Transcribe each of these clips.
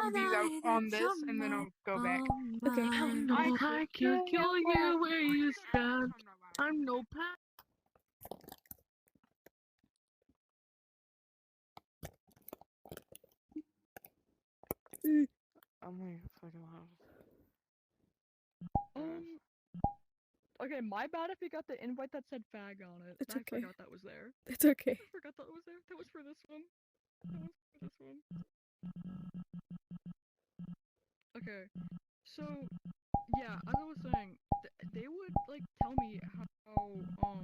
of these out on this, and then I'll go back. Okay. I know I can kill you where you stand. I'm no pet. I'm like fucking loud. Okay, my bad if you got the invite that said fag on it. It's I okay. forgot that was there. It's okay. I forgot that was there. That was for this one. That was for this one. Okay, so yeah, as I was saying, they would like tell me how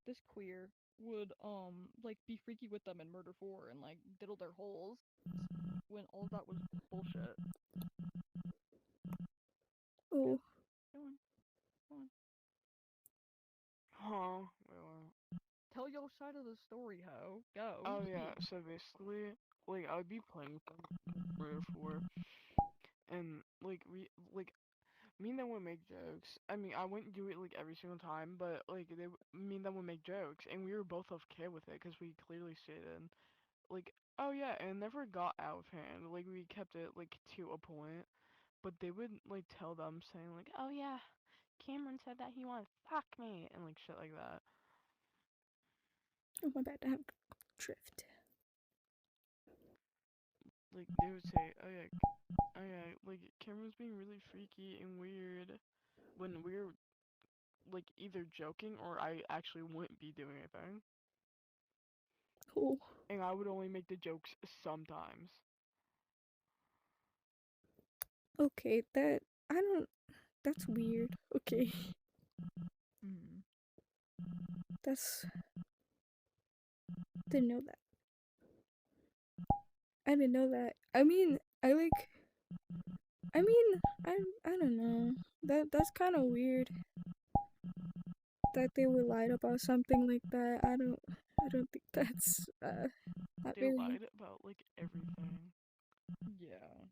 this queer would like be freaky with them in Murder 4 and like diddle their holes when all that was bullshit. Oh. Go on. Go on. Huh? Wait. Tell your side of the story, ho. Go. Oh yeah. So basically, like I would be playing with them Murder 4, and like me and them would make jokes. I mean, I wouldn't do it like every single time, but like me and them would make jokes, and we were both okay with it because we clearly stated, like, oh yeah, and it never got out of hand. Like we kept it like to a point, but they would like tell them saying like, oh yeah, Cameron said that he wanted to fuck me and like shit like that. Oh, my bad. I have drift. Like they would say, oh yeah, like Cameron's being really freaky and weird when we're like either joking or I actually wouldn't be doing anything. Oh. And I would only make the jokes sometimes. Okay, that's weird. Okay. Hmm. Didn't know that. I didn't know that. I mean, I don't know. That's kind of weird that they would lie about something like that. I don't think that's not They really. lied about like everything. Yeah.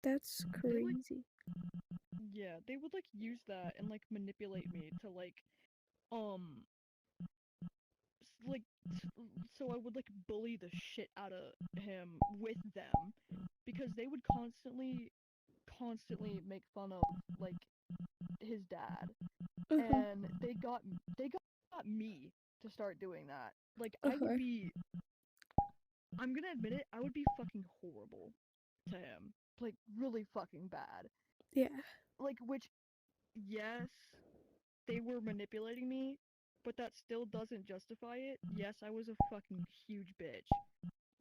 That's crazy. Yeah, they would like use that and like manipulate me to like um like so I would like bully the shit out of him with them because they would constantly make fun of like his dad and they got me to start doing that. Like I would be I'm gonna admit it, I would be fucking horrible to him. Like really fucking bad. Yeah. Like which yes, they were manipulating me, but that still doesn't justify it. Yes, I was a fucking huge bitch,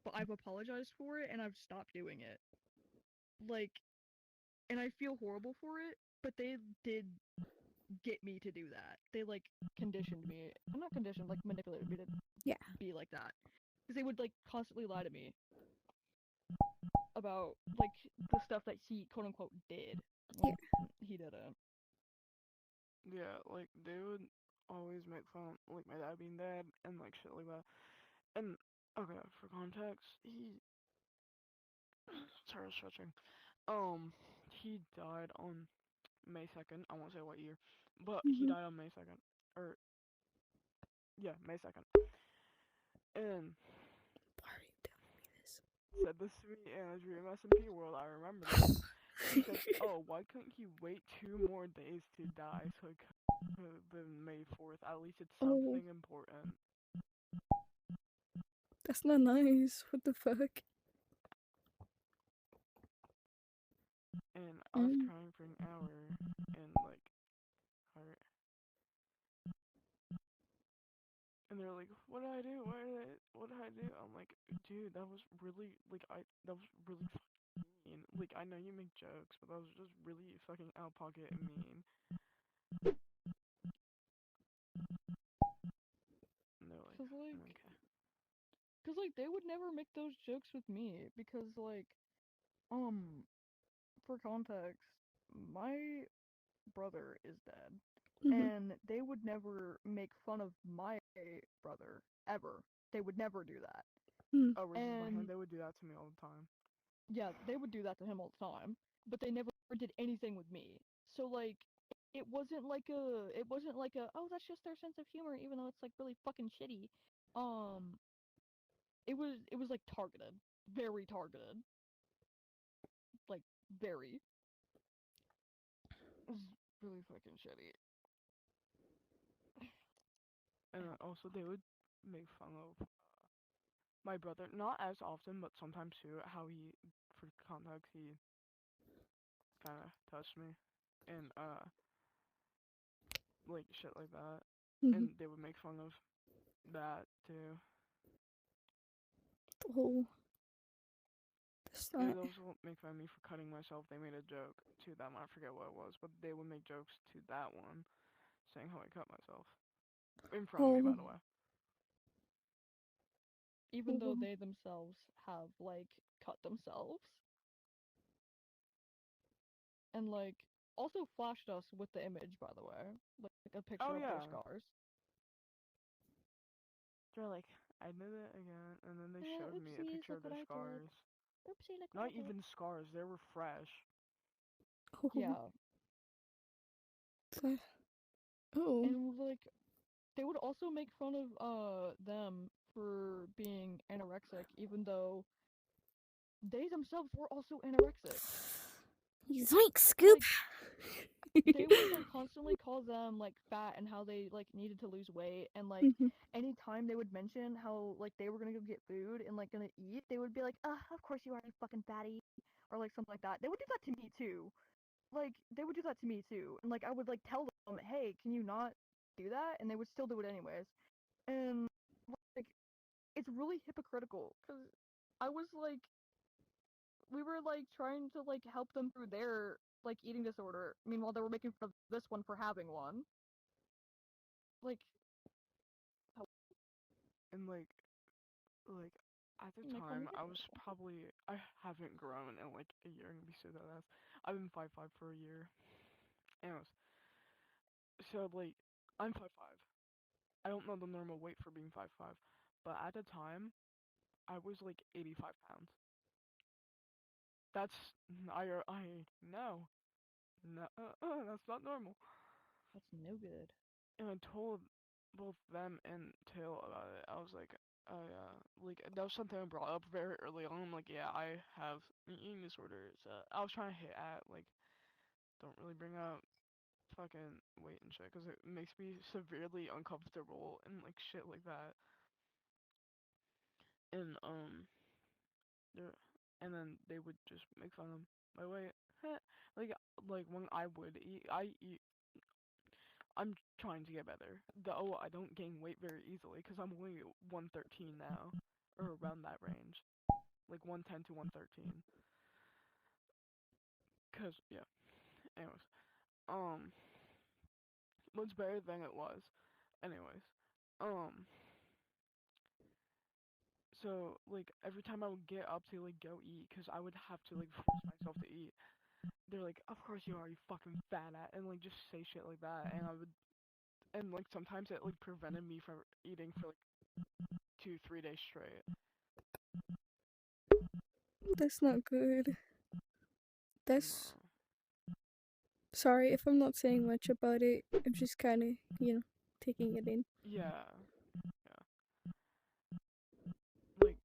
but I've apologized for it and I've stopped doing it. Like, and I feel horrible for it, but they did get me to do that. They like conditioned me. I'm not conditioned, like manipulated me to be like that. Because they would like constantly lie to me about like the stuff that he quote unquote did. Like, he didn't. Yeah, like they would always make fun of, like my dad being dead and like shit like that. And okay, for context, he sorry stretching. He died on May 2nd. I won't say what year, but he died on May 2nd. Or yeah, May 2nd. And why are you telling me this? Said this to me in a Dream SMP world. I remember this. He said, "Oh, why couldn't he wait 2 more days to die so it could have been May 4th? At least it's something important." That's not nice. What the fuck? And I was crying for an hour and like heart. And they're like, "What did I do? What did I do?" I'm like, "Dude, that was really that was really fucking mean. Like, I know you make jokes, but that was just really fucking out of pocket and mean." And they're like, Cause like, "Okay." cause like they would never make those jokes with me because like, um, for context, my brother is dead, and they would never make fun of my brother ever. They would never do that. Oh, versus him, they would do that to me all the time. Yeah, they would do that to him all the time, but they never did anything with me. So like, it wasn't like a oh that's just their sense of humor, even though it's like really fucking shitty. Um, it was like targeted. very targeted. Like, very. It's really fucking shitty. And also, they would make fun of my brother, not as often, but sometimes too, how he, for context, he kind of touched me. And, like, shit like that. Mhm. And they would make fun of that, too. Oh. That's They not. would also make fun of me for cutting myself. They made a joke to them. I forget what it was, but they would make jokes to that one, saying how I cut myself. In front of me, by Oh. the way. Even though Oh. they themselves have, like, cut themselves. And, like, also flashed us with the image, by the way. Like, a picture Oh, of their yeah. scars. They're like, I did it again, and then they Yeah, showed me a oopsies, picture look of their what I did. scars. Oopsie, look what I Not did. even scars, they were fresh. Oh. Yeah. That- Oh. And, like, they would also make fun of them for being anorexic, even though they themselves were also anorexic. Zoink, Scoop. They would like constantly call them like fat and how they like needed to lose weight, and like Mhm. anytime they would mention how like they were gonna go get food and like gonna eat, they would be like, of course you are, you fucking fatty, or like something like that. They would do that to me too. Like they would do that to me too, and like I would like tell them, hey, can you not do that? And they would still do it anyways. And like it's really hypocritical because I was like, we were like trying to like help them through their like eating disorder. Meanwhile, they were making fun of this one for having one. Like, And like at the make fun time, of I it. was probably I haven't grown in like a year. I'm gonna be so dead ass. I've been 5'5" for a year. Anyways, so like I'm 5'5". I don't know the normal weight for being 5'5", but at the time, I was like 85 pounds. That's I no no that's not normal. That's no good. And I told both them and Tail about it. I was like, like that was something I brought up very early on. I'm like, yeah, I have an eating disorder. So I was trying to hit at like, don't really bring up fucking weight and shit, cause it makes me severely uncomfortable and like shit like that. And there, and then they would just make fun of my weight. like like when I would eat, I eat. I'm trying to get better. Though I don't gain weight very easily because I'm only 113 now, or around that range, like 110 to 113. Cause yeah. Anyways, um, what's better than it was. Anyways, um, so like every time I would get up to like go eat, cause I would have to like force myself to eat. They're like, of course you are, you fucking fat at, and like just say shit like that, and I would, and like sometimes it like prevented me from eating for like 2-3 days straight. That's not good. That's. No. Sorry if I'm not saying much about it. I'm just kind of, taking it in. Yeah, yeah. Like,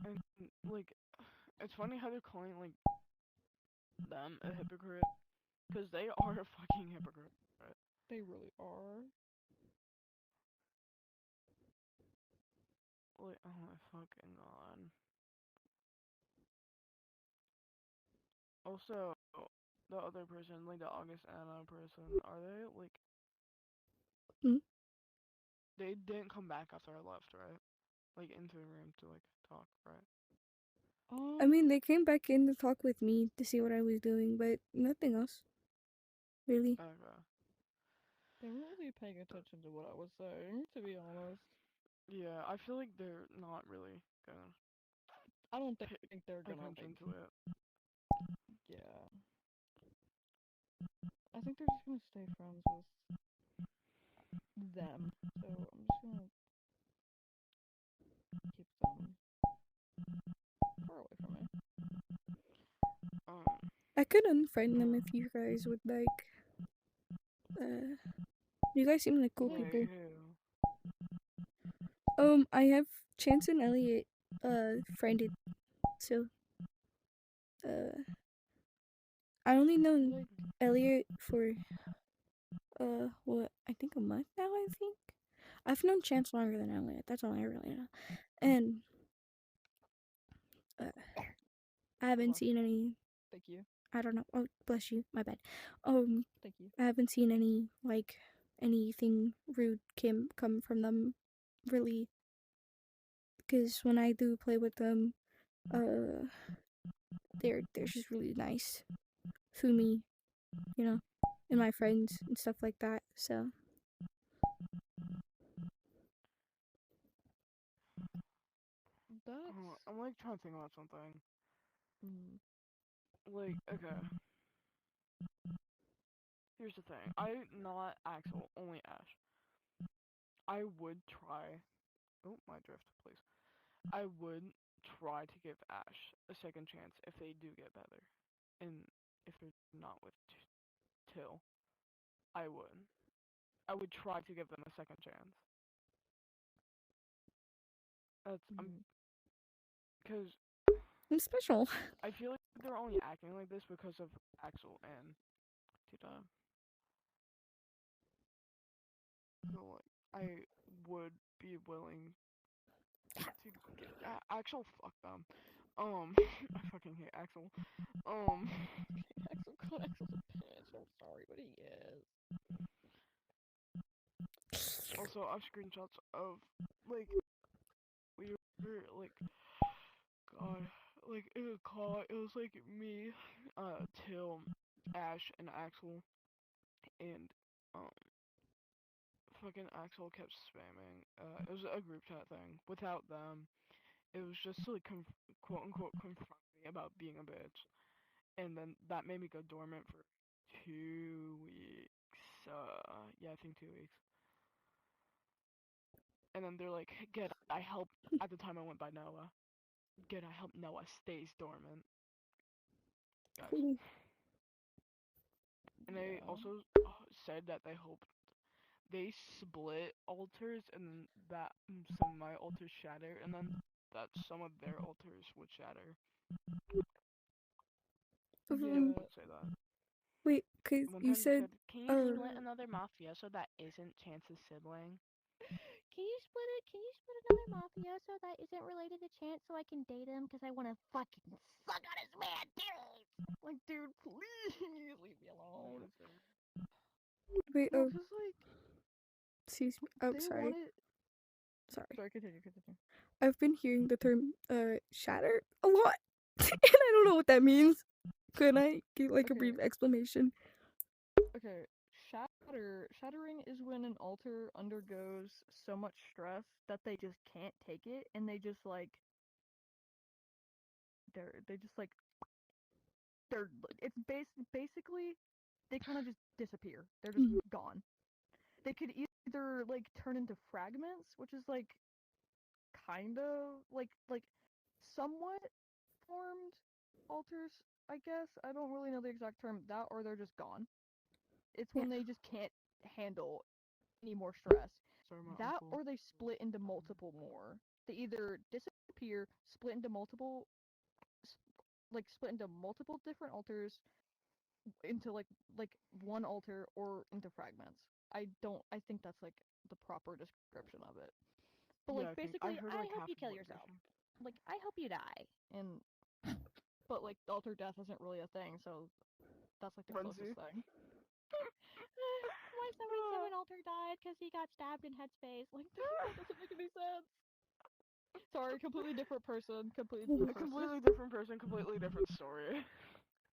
and like, it's funny how they're calling like them a hypocrite, because they are a fucking hypocrite. They really are. Like, oh my fucking god. Also, the other person, like the August Anna person, are they like? Hmm? They didn't come back after I left, right? Like into the room to like talk, right? I mean, they came back in to talk with me to see what I was doing, but nothing else. Really. Okay. They weren't really paying attention to what I was saying, to be honest. Yeah, I feel like they're not really gonna I don't pay think they're gonna attention like. to it. Yeah. I think they're just gonna stay friends with them. So I'm just gonna keep them far away from me. Um, I could unfriend them if you guys would like. You guys seem like cool wait, people. who? I have Chance and Elliot friended, so I only known Like, Elliot for what, I think a month now. I think I've known Chance longer than Elliot. That's all I really know. And I haven't seen any. thank you, I don't know. Oh, bless you. My bad. thank you. I haven't seen any like anything rude come from them, really. Because when I do play with them, they're just really nice to me, you know, and my friends and stuff like that. So That's I'm like trying to think about something. mm, Like, okay. Here's the thing. I'm not Axel, only Ash. I would try. Oh, my drift, please. I would try to give Ash a second chance if they do get better, and if they're not with Till, I would. I would try to give them a second chance. That's mm, because I'm special. I feel like they're only acting like this because of Axel and Tita. So like, I would be willing to get Axel. Fuck them. I fucking hate Axel. Axel's a bitch. I'm sorry, but he is. Also, I have screenshots of like we were like, God, like in a call. It was like me, Till, Ash, and Axel, and um, fucking Axel kept spamming. It was a group chat thing. Without them, it was just to like quote unquote confront me about being a bitch, and then that made me go dormant for 2 weeks. Yeah, I think 2 weeks. And then they're like, "Good, I help." At the time, I went by Noah. Good, I help Noah stays dormant, guys. Cool. And they Yeah. also said that they hoped they split altars, and then that some of my altars shatter, and then that some of their altars would shatter. They Um, Yeah. say that. wait, cause One you time they said said, "Can you split another mafia so that isn't Chance's sibling?" Can you split it? Can you split another mafia so that isn't related to Chance so I can date him? Because I want to fucking suck on his man titties. Like, dude, please leave me alone. wait. No, Oh, cause like excuse me. Oh, they sorry. wanted. Sorry. Sorry, continue, continue. I've been hearing the term shatter a lot, and I don't know what that means. Could I give like a brief Okay. explanation? Okay, shattering is when an altar undergoes so much stress that they just can't take it, and they just like they just like they're it's basically they kind of just disappear. They're just Mhm. gone. They could either like turn into fragments, which is like kind of like somewhat formed altars, I guess. I don't really know the exact term. That or they're just gone. It's Yeah. when they just can't handle any more stress. Sorry, my That uncle. or they split into multiple more. They either disappear, split into multiple split into multiple different altars into like one altar or into fragments. I think that's like the proper description of it. But Yeah, like I think I I, basically heard I like hope half you of kill what you're yourself. saying. Like, I hope you die. and but like altar death isn't really a thing, so that's like the Frenzy. closest thing. My 77 alter died because he got stabbed in headspace. Like that doesn't make any sense. Sorry, completely different person, completely Oh. different A person. completely different person, completely different story.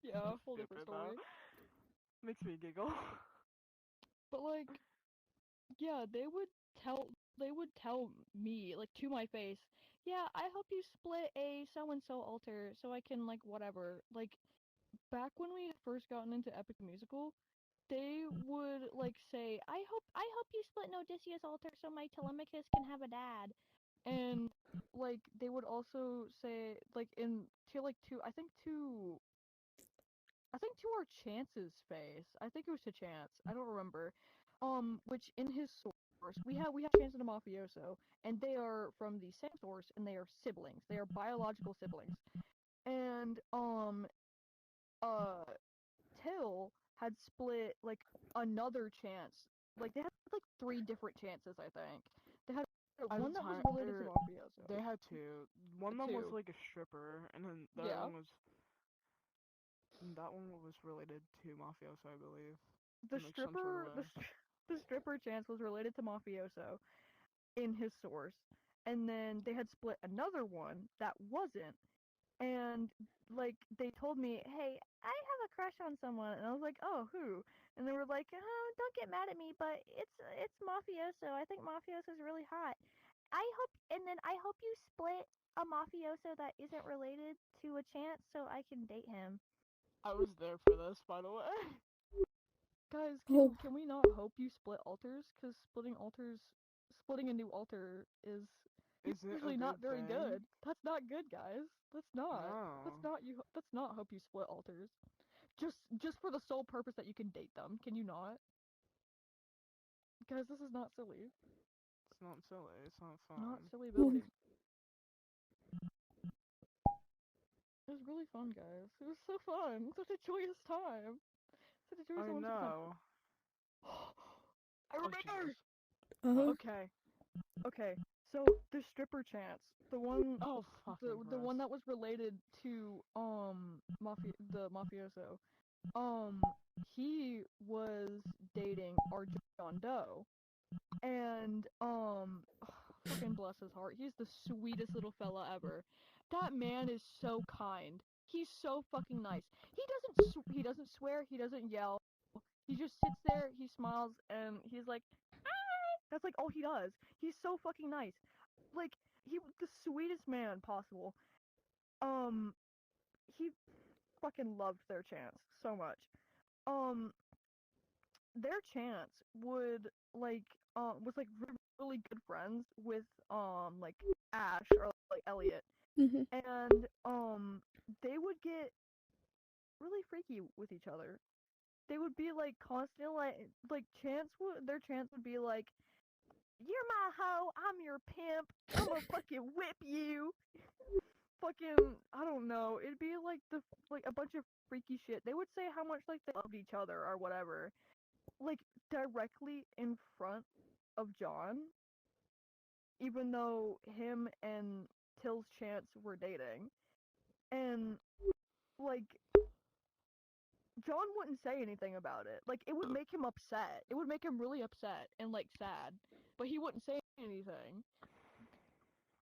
Yeah, So full different stupid though. story. Makes me giggle. But like, yeah, they would tell me like to my face, yeah, I hope you split a so and so altar so I can like whatever. Like back when we had first gotten into Epic Musical, they would like say, I hope you split an Odysseus altar so my Telemachus can have a dad. and like they would also say like in to like to I think to our Chance's face. I think it was to Chance. I don't remember. Which in his We have Chance and a Mafioso, and they are from the same source, and they are siblings. They are biological siblings. And Till had split like another Chance. Like they had like 3 different chances, I think. They had At one the that was time, related to or Mafioso. they had two. One of them was Two. like a stripper, and then the Yeah. other one was. And that one was related to Mafioso, I believe. The in, like, some sort of way. the stripper Chance was related to Mafioso in his source, and then they had split another one that wasn't, and like they told me, hey, I have a crush on someone, and I was like, oh, who? And they were like, oh, don't get mad at me, but it's Mafioso. I think Mafioso's really hot. And then I hope you split a Mafioso that isn't related to a Chance so I can date him. I was there for this, by the way. Guys, Oh. can we not hope you split alters? Because splitting a new alter is Is it a usually not good very thing? good. That's not good, guys. That's not. That's No. not you. That's not hope you split alters. Just for the sole purpose that you can date them. Can you not? Guys, this is not silly. It's not silly. It's not fun. Not silly Billy. It was really fun, guys. It was so fun. Such a joyous time. Such a joyous I time. know. I remember. Uh-huh. Okay. So the stripper Chance, the one, Oh, fucking the one Christ. that was related to the mafioso, he was dating our John Doe, and fucking bless his heart, he's the sweetest little fella ever. That man is so kind. He's so fucking nice. He doesn't swear. He doesn't yell. He just sits there. He smiles, and he's like, that's like all he does. He's so fucking nice. Like, the sweetest man possible. He fucking loved their Chance so much. Their Chance would was like really good friends with like Ash or like Elliot, Mm-hmm. and they would get really freaky with each other. They would be like constantly like their Chance would be like, you're my hoe, I'm your pimp, I'm gonna fucking whip you. Fucking, I don't know. It'd be like a bunch of freaky shit. They would say how much like they loved each other or whatever, like directly in front of John, even though him and Till's Chance were dating, and like John wouldn't say anything about it. Like, it would make him upset. It would make him really upset and, like, sad. But he wouldn't say anything.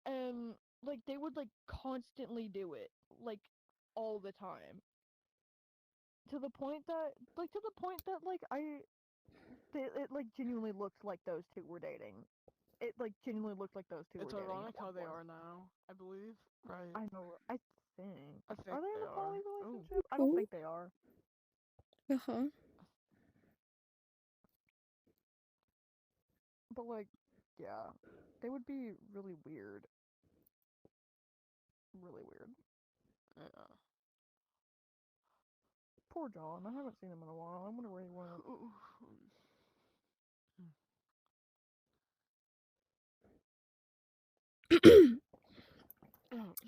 And, like, they would, like, constantly do it. Like, all the time. To the point that, it, like, genuinely looked like those two were dating. It, like, genuinely looked like those two It's were dating. ironic at how one they point. are now, I believe. Right. I know, I think. I think Are they in they a poly are. Ooh. relationship? I don't Who? think they are. Uh-huh. But, like, yeah. They would be really weird. Really weird. Yeah. Poor John. I haven't seen him in a while. I'm gonna read one of Ooh.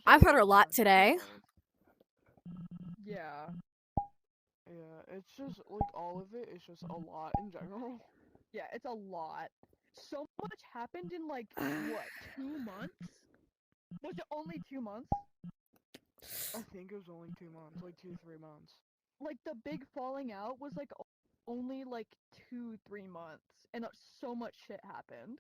I've heard a lot today. Yeah. Yeah, it's just, like, all of it is just a lot in general. Yeah, it's a lot. So much happened in, like, what, 2 months? Was it only 2 months? I think it was only 2 months, like 2-3 months. Like, the big falling out was, like, only, like, 2-3 months. And so much shit happened.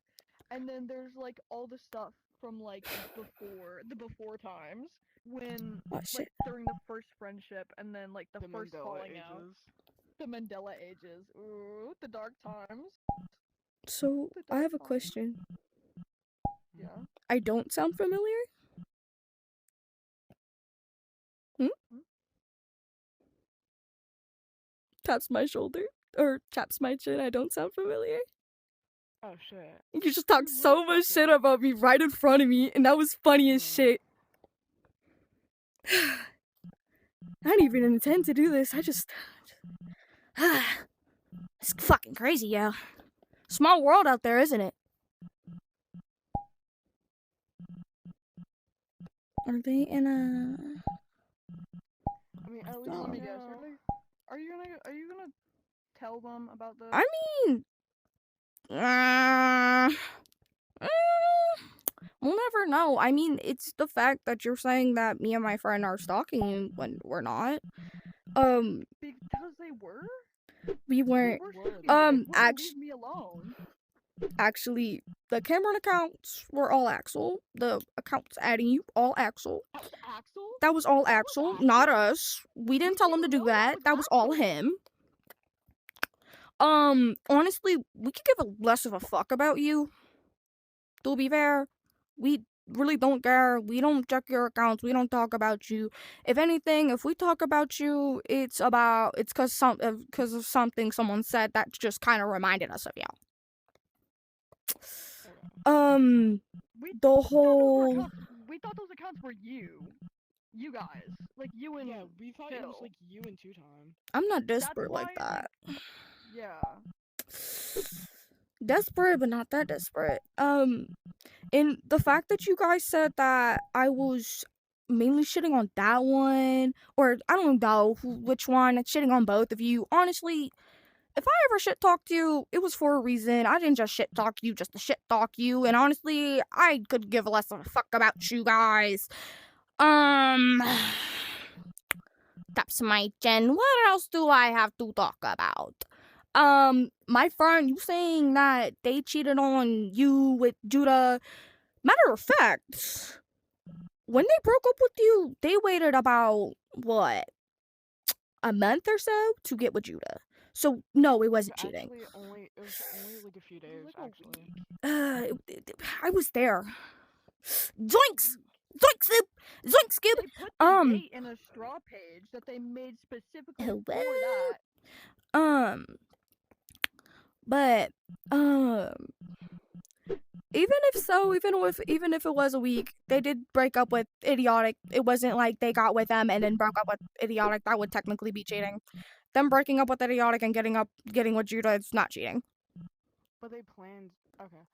And then there's, like, all the stuff from, like, the before times. When, Oh, like, shit. during the first friendship, and then, like, the first Mandela falling out. ages. The Mandela ages. Ooh, the dark times. So, The I dark have a times. question. Yeah. I don't sound familiar? Taps my shoulder? Or taps my chin, I don't sound familiar? Oh, shit. You just talked You so really much shit fucking- about me right in front of me, and that was funny as Yeah. shit. I didn't even intend to do this, I just... It's fucking crazy, yo. Small world out there, isn't it? Are they in a... I mean, at least Oh. Let me you guess. know. Are you gonna tell them about this? I mean... Uh, we'll never know. I mean, it's the fact that you're saying that me and my friend are stalking you when we're not. Because they were. We They weren't... were Would. stalking me. They wouldn't act- leave me alone. Actually, the Cameron accounts were all Axel. The accounts adding you, all Axel. That was Axel. That was all That was Axel, Axel? not us. We didn't tell him to didn't do know that that. was That was all Axel. him. Honestly, we could give a less of a fuck about you. To be fair, we really don't care. We don't check your accounts. We don't talk about you. If anything, if we talk about you, it's cause of something someone said that just kind of reminded us of you. We The thought those were whole... accounts. We thought those accounts were you guys, like you and Yeah, we thought it was Phil. like you and Two Time. I'm not desperate like why, that. Yeah. Desperate, but not that desperate. And the fact that you guys said that I was mainly shitting on that one, or I don't know which one, shitting on both of you. Honestly, if I ever shit talked you, it was for a reason. I didn't just shit talk you just to shit talk you. And honestly, I could give less of a fuck about you guys. That's my gen. What else do I have to talk about? My friend, you saying that they cheated on you with Judah. Matter of fact, when they broke up with you, they waited about, what, a month or so to get with Judah. So, no, it wasn't cheating. Actually, it was only like a few days, like a actually. I was there. Zoinks! Zoinks, Scoop! Zoinks, Scoop! They put the date in a straw page that they made specifically for that. But, even if it was a week, they did break up with Idiotic. It wasn't like they got with them and then broke up with Idiotic. That would technically be cheating. Them breaking up with Idiotic and getting with Judah, it's not cheating. But they planned. Okay,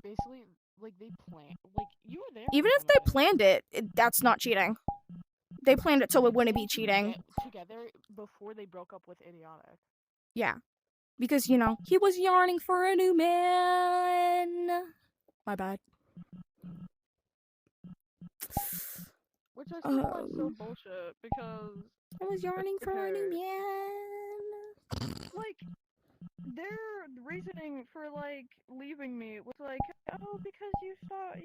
basically, like they planned. Like you were there. Even for if they some of it. planned it, that's not cheating. They planned it so it wouldn't be cheating. Together before they broke up with Idiotic. Yeah. Because, you know, he was yarning for a new man. My bad. Which I still find so bullshit because I was yarning for a new man. like their reasoning for like leaving me was like, oh, because you thought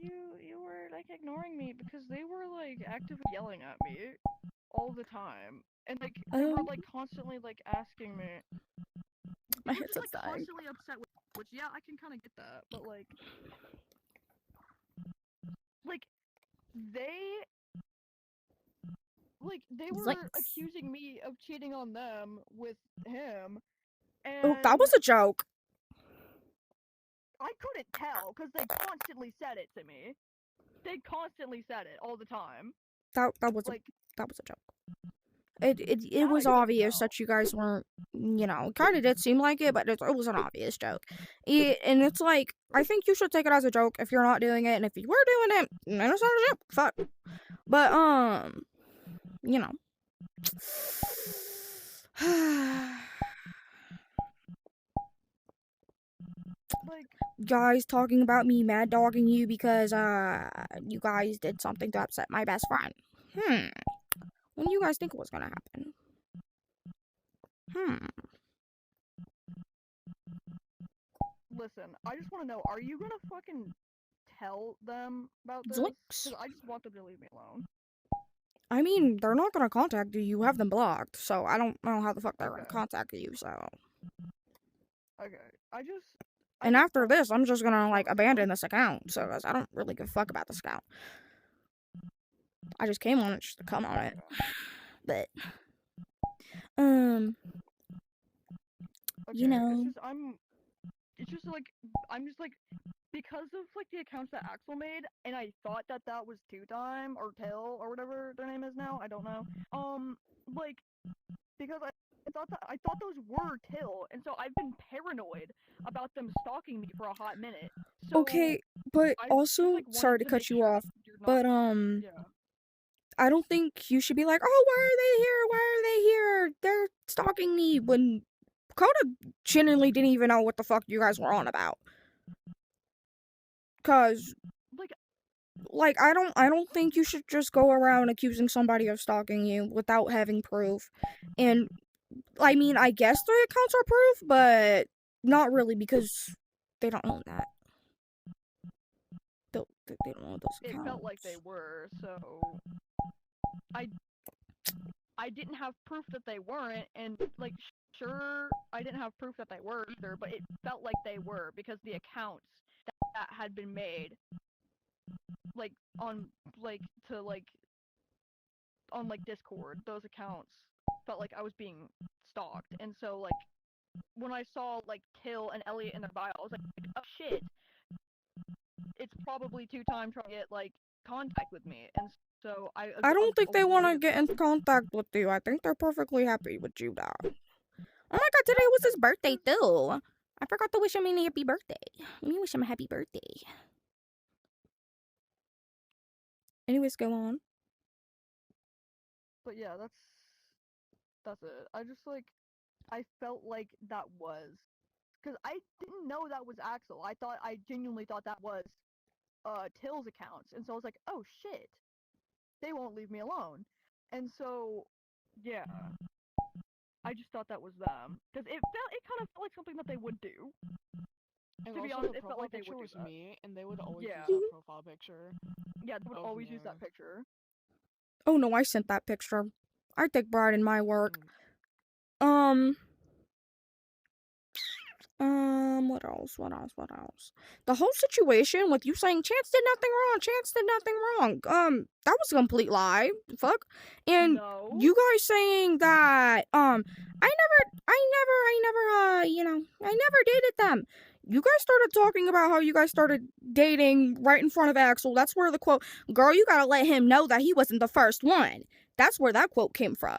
you were like ignoring me because they were like actively yelling at me all the time and like they were like constantly like asking me. My They were headset's just like dying. constantly upset with, which yeah, I can kind of get that, but like they were Zoinks. accusing me of cheating on them with him, and Oh, that was a joke. I couldn't tell because they constantly said it to me. They constantly said it all the time. That was Like a joke. It I was couldn't obvious tell. that you guys weren't, you know, kind of did seem like it, but it was an obvious joke. And it's like, I think you should take it as a joke if you're not doing it, and if you were doing it, then it's not a joke. Fuck. But, you know. Like Guys talking about me mad dogging you because, you guys did something to upset my best friend. When do you guys think it was gonna happen? listen, I just want to know, are you gonna fucking tell them about this? Zoinks. Because I just want them to leave me alone. I mean, they're not gonna contact you. You have them blocked, so I don't know how the fuck they're gonna Okay. contact you, so. Okay, I And just after want- this, I'm just gonna, like, abandon this account, so, 'cause I don't really give a fuck about this account. I just came on it just to come on it. But, Okay, you know. it's just like I'm just like because of like the accounts that Axel made, and I thought that was Two Time or Till or whatever their name is now. I don't know. Like because I thought those were Till, and so I've been paranoid about them stalking me for a hot minute. So Okay, but I just also, like sorry wanted to to cut make you sure off, you're not. but Yeah. I don't think you should be like, oh, why are they here? Why are they here? They're stalking me. When Coda genuinely didn't even know what the fuck you guys were on about. Cause, Like, I don't think you should just go around accusing somebody of stalking you without having proof. And, I mean, I guess their accounts are proof, but not really because they don't own that. They don't own those it accounts. felt like they were, so I didn't have proof that they weren't, and like sure I didn't have proof that they were either, but it felt like they were because the accounts that had been made like on like to like on like Discord, those accounts felt like I was being stalked. And so like when I saw like Till and Elliot in their bio, I was like, oh shit. It's probably 2 times trying to get like contact with me. And so I don't think they want to avoided get in them. contact with you. I think they're perfectly happy with you now. Oh my god, today was his birthday too. I forgot to wish him a happy birthday. Let me wish him a happy birthday. Anyways, go on. But yeah, that's it. I just like I felt like that was because I didn't know that was Axel. I genuinely thought that was Till's accounts, and so I was like, oh shit, they won't leave me alone. And so yeah, I just thought that was them because it kind of felt like something that they would do. And To be also, honest, the it felt profile like they picture would do was that. me, and they would always Yeah. use that profile picture. Yeah, they would of always use that me. picture. Oh no, I sent that picture. I take pride in my work. Mm. What else? The whole situation with you saying Chance did nothing wrong. That was a complete lie. Fuck. And No. you guys saying that, I never dated them. You guys started talking about how you guys started dating right in front of Axel. That's where the quote, girl, you gotta let him know that he wasn't the first one. That's where that quote came from.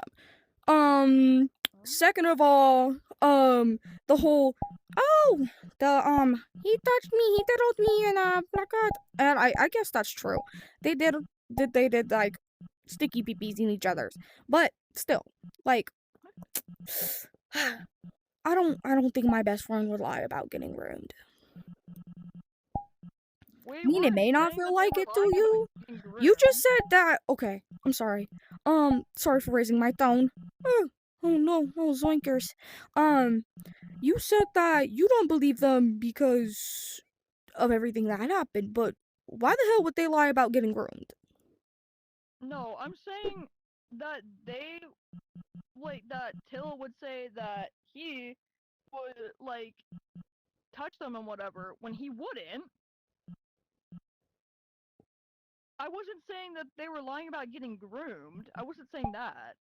Second of all, the whole, he touched me, he diddled me, and, placard. And I guess that's true. They did, like, sticky peepees in each other's. But, still, like, I don't think my best friend would lie about getting ruined. We I mean, it weren't may not saying feel that they like were it to lying you. about getting You just groomed. said that, okay, I'm sorry. Sorry for raising my tone. Oh no, zoinkers. You said that you don't believe them because of everything that happened, but why the hell would they lie about getting groomed? No, I'm saying that they like that Till would say that he would like touch them and whatever when he wouldn't. I wasn't saying that they were lying about getting groomed. I wasn't saying that.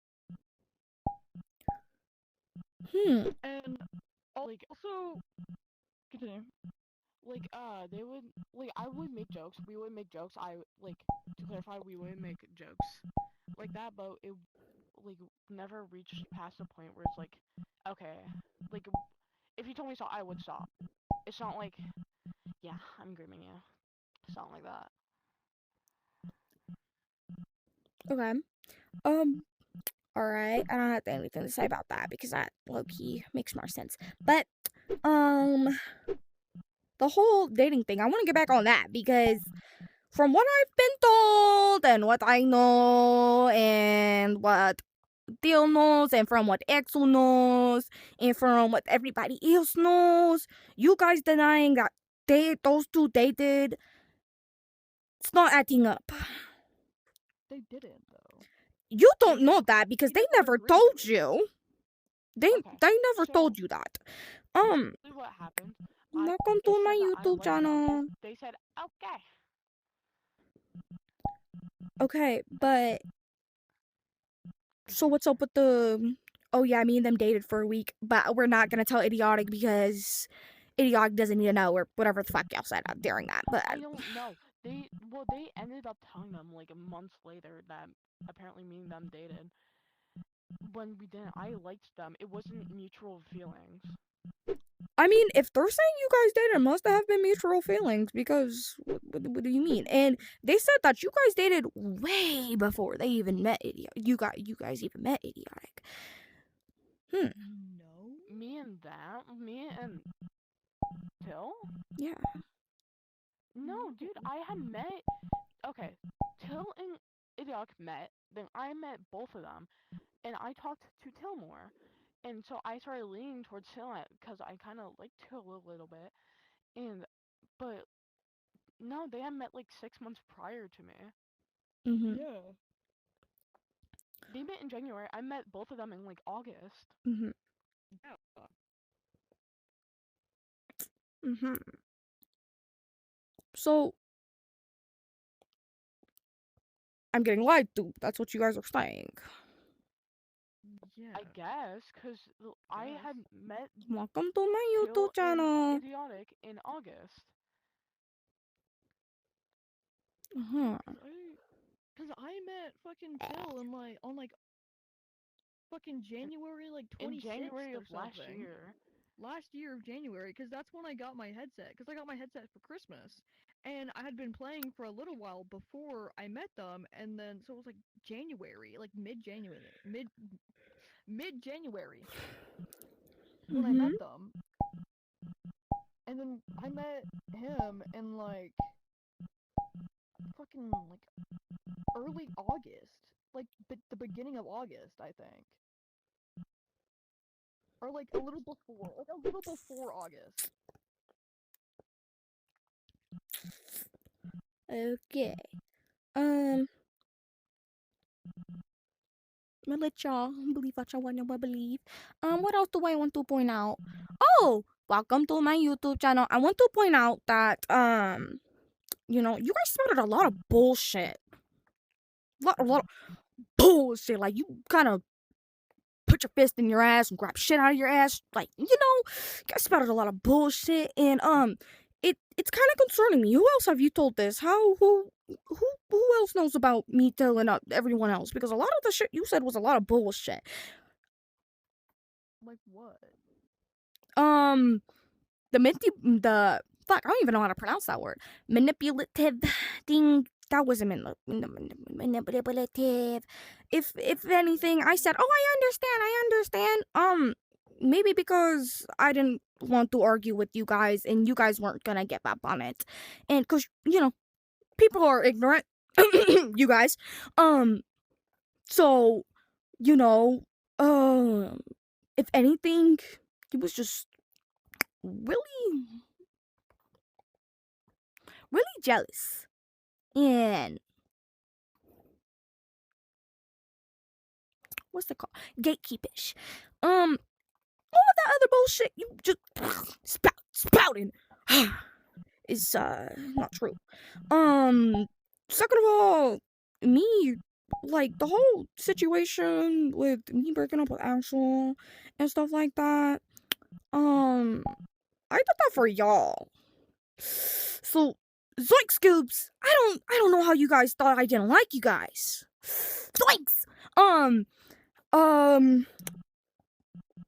And also continue. Like, they would, like, I would make jokes, we would make jokes, to clarify, we would make jokes like that, but it, like, never reached past a point where it's like, okay, like, if you told me so, I would stop. It's not like, yeah, I'm grooming you. It's not like that. Okay. Alright, I don't have anything to say about that because that low-key makes more sense. But, the whole dating thing, I want to get back on that because from what I've been told and what I know and what Theo knows and from what Axel knows and from what everybody else knows, you guys denying that those two dated, it's not adding up. They didn't though. You don't know that because they never agreed told to it. you. They never told you that. Basically what happened, Welcome it to said my that I YouTube liked channel. Marcus. They said, okay. Okay, but so what's up with the, oh yeah, me and them dated for a week, but we're not gonna tell Idiotic because Idiotic doesn't need to know or whatever the fuck y'all said during that, but I don't know. They ended up telling them like months later that apparently me and them dated. when we didn't. I liked them. It wasn't mutual feelings. I mean, if they're saying you guys dated, it must have been mutual feelings because what do you mean? And they said that you guys dated way before they even met You guys even met Idiotic. No. Me and Till? Yeah. No, dude, I had met. Okay, Till and Idiotic met. Then I met both of them, and I talked to Till more. And so I started leaning towards Till because I kind of liked Till a little bit. But no, they had met like 6 months prior to me. Mhm. Yeah. They met in January. I met both of them in like August. Mhm. Yeah. Mhm. So I'm getting lied to. That's what you guys are saying. Yeah. I guess, because I had met Welcome to my Till YouTube and channel. Idiotic in August. Uh-huh. Cause I met fucking Till in like on like fucking January like In 26th January or of last something. year. Last year of January, because that's when I got my headset. Because I got my headset for Christmas, and I had been playing for a little while before I met them, and then so it was like January, like mid-January, mid-January when I Mhm. met them, and then I met him in like fucking like early August, like the beginning of August, I think, or like a little before August. Okay. I'm gonna let y'all believe what y'all want to believe. What else do I want to point out? Oh, welcome to my YouTube channel. I want to point out that you guys started a lot of bullshit. A lot of bullshit. Like you kind of put your fist in your ass and grab shit out of your ass. Like, you guys spouted a lot of bullshit, and it's kind of concerning me. Who else have you told this? Who else knows about me telling everyone else? Because a lot of the shit you said was a lot of bullshit. Like what? The fuck, I don't even know how to pronounce that word. Manipulative thing. That wasn't manipulative. If anything, I said, "Oh, I understand." Maybe because I didn't want to argue with you guys, and you guys weren't gonna get up on it, and because people are ignorant, you guys. So you know, if anything, he was just really really jealous and what's it called? Gatekeepish. All of that other bullshit you just spouting is not true. Second of all, me like the whole situation with me breaking up with Axel and stuff like that. I did that for y'all. So Zoink Scoops, I don't know how you guys thought I didn't like you guys. Zoinks!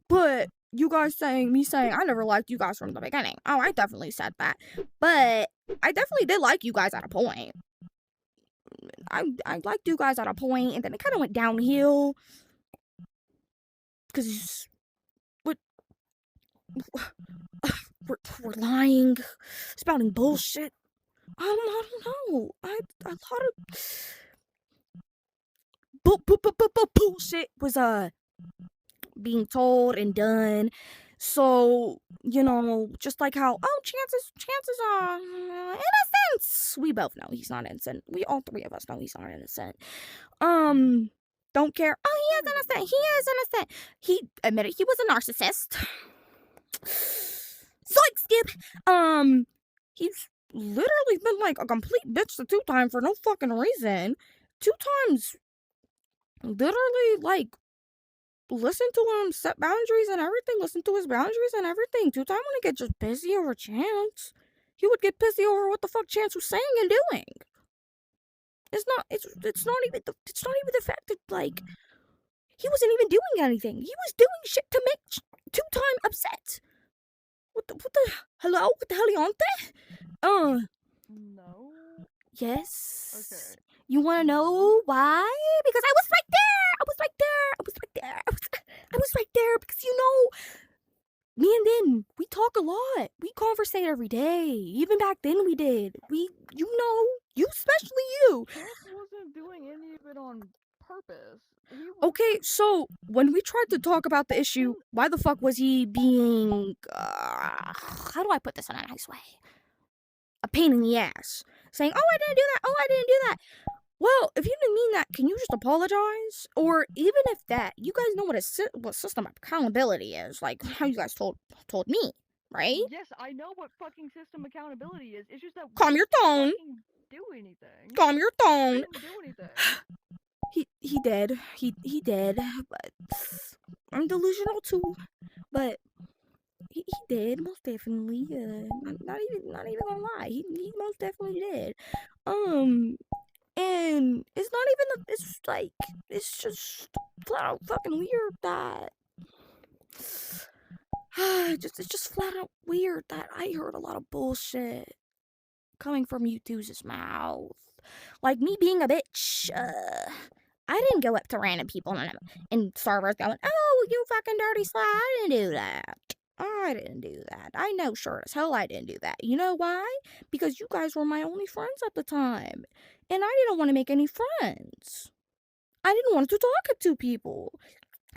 But you guys saying I never liked you guys from the beginning. Oh, I definitely said that. But I definitely did like you guys at a point. I liked you guys at a point, and then it kind of went downhill. Because we're lying, spouting bullshit. I don't know. A lot of bullshit was being told and done. So just like how chances are innocent. We both know he's not innocent. We all three of us know he's not innocent. Don't care. Oh, he is innocent. He is innocent. He admitted he was a narcissist. Zoink skip. He's literally been like a complete bitch the 2 times for no fucking reason. 2 times, literally like listen to him set boundaries and everything. Listen to his boundaries and everything. 2 times when he get just pissy over Chance, he would get pissy over what the fuck Chance was saying and doing. It's not even the fact that like He wasn't even doing anything. He was doing shit to make two-time upset. What the hello? What the heliante? No. Yes. Okay. You wanna know why? Because I was right there! I was right there! I was right there! I was right there because me and then we talk a lot. We conversate every day. Even back then we did. You especially you. Chance wasn't doing any of it on purpose. He was Okay, so when we tried to talk about the issue, why the fuck was he being how do I put this in a nice way? A pain in the ass. Saying, "Oh, I didn't do that. Oh, I didn't do that." Well, if you didn't mean that, can you just apologize? Or even if that, you guys know what system of accountability is, like how you guys told me, right? Yes, I know what fucking system accountability is. It's just that we Calm your didn't tone. fucking do anything. Calm your We tone. didn't do anything. He did. He did. But I'm delusional too. But he did most definitely. Not even gonna lie. He most definitely did. And it's not even. It's like it's just flat out fucking weird that. It's just flat out weird that I heard a lot of bullshit coming from you two's mouth. Like me being a bitch. I didn't go up to random people in servers going, "Oh, you fucking dirty slut." I didn't do that. I didn't do that. I know sure as hell I didn't do that. You know why? Because you guys were my only friends at the time. And I didn't want to make any friends. I didn't want to talk to people.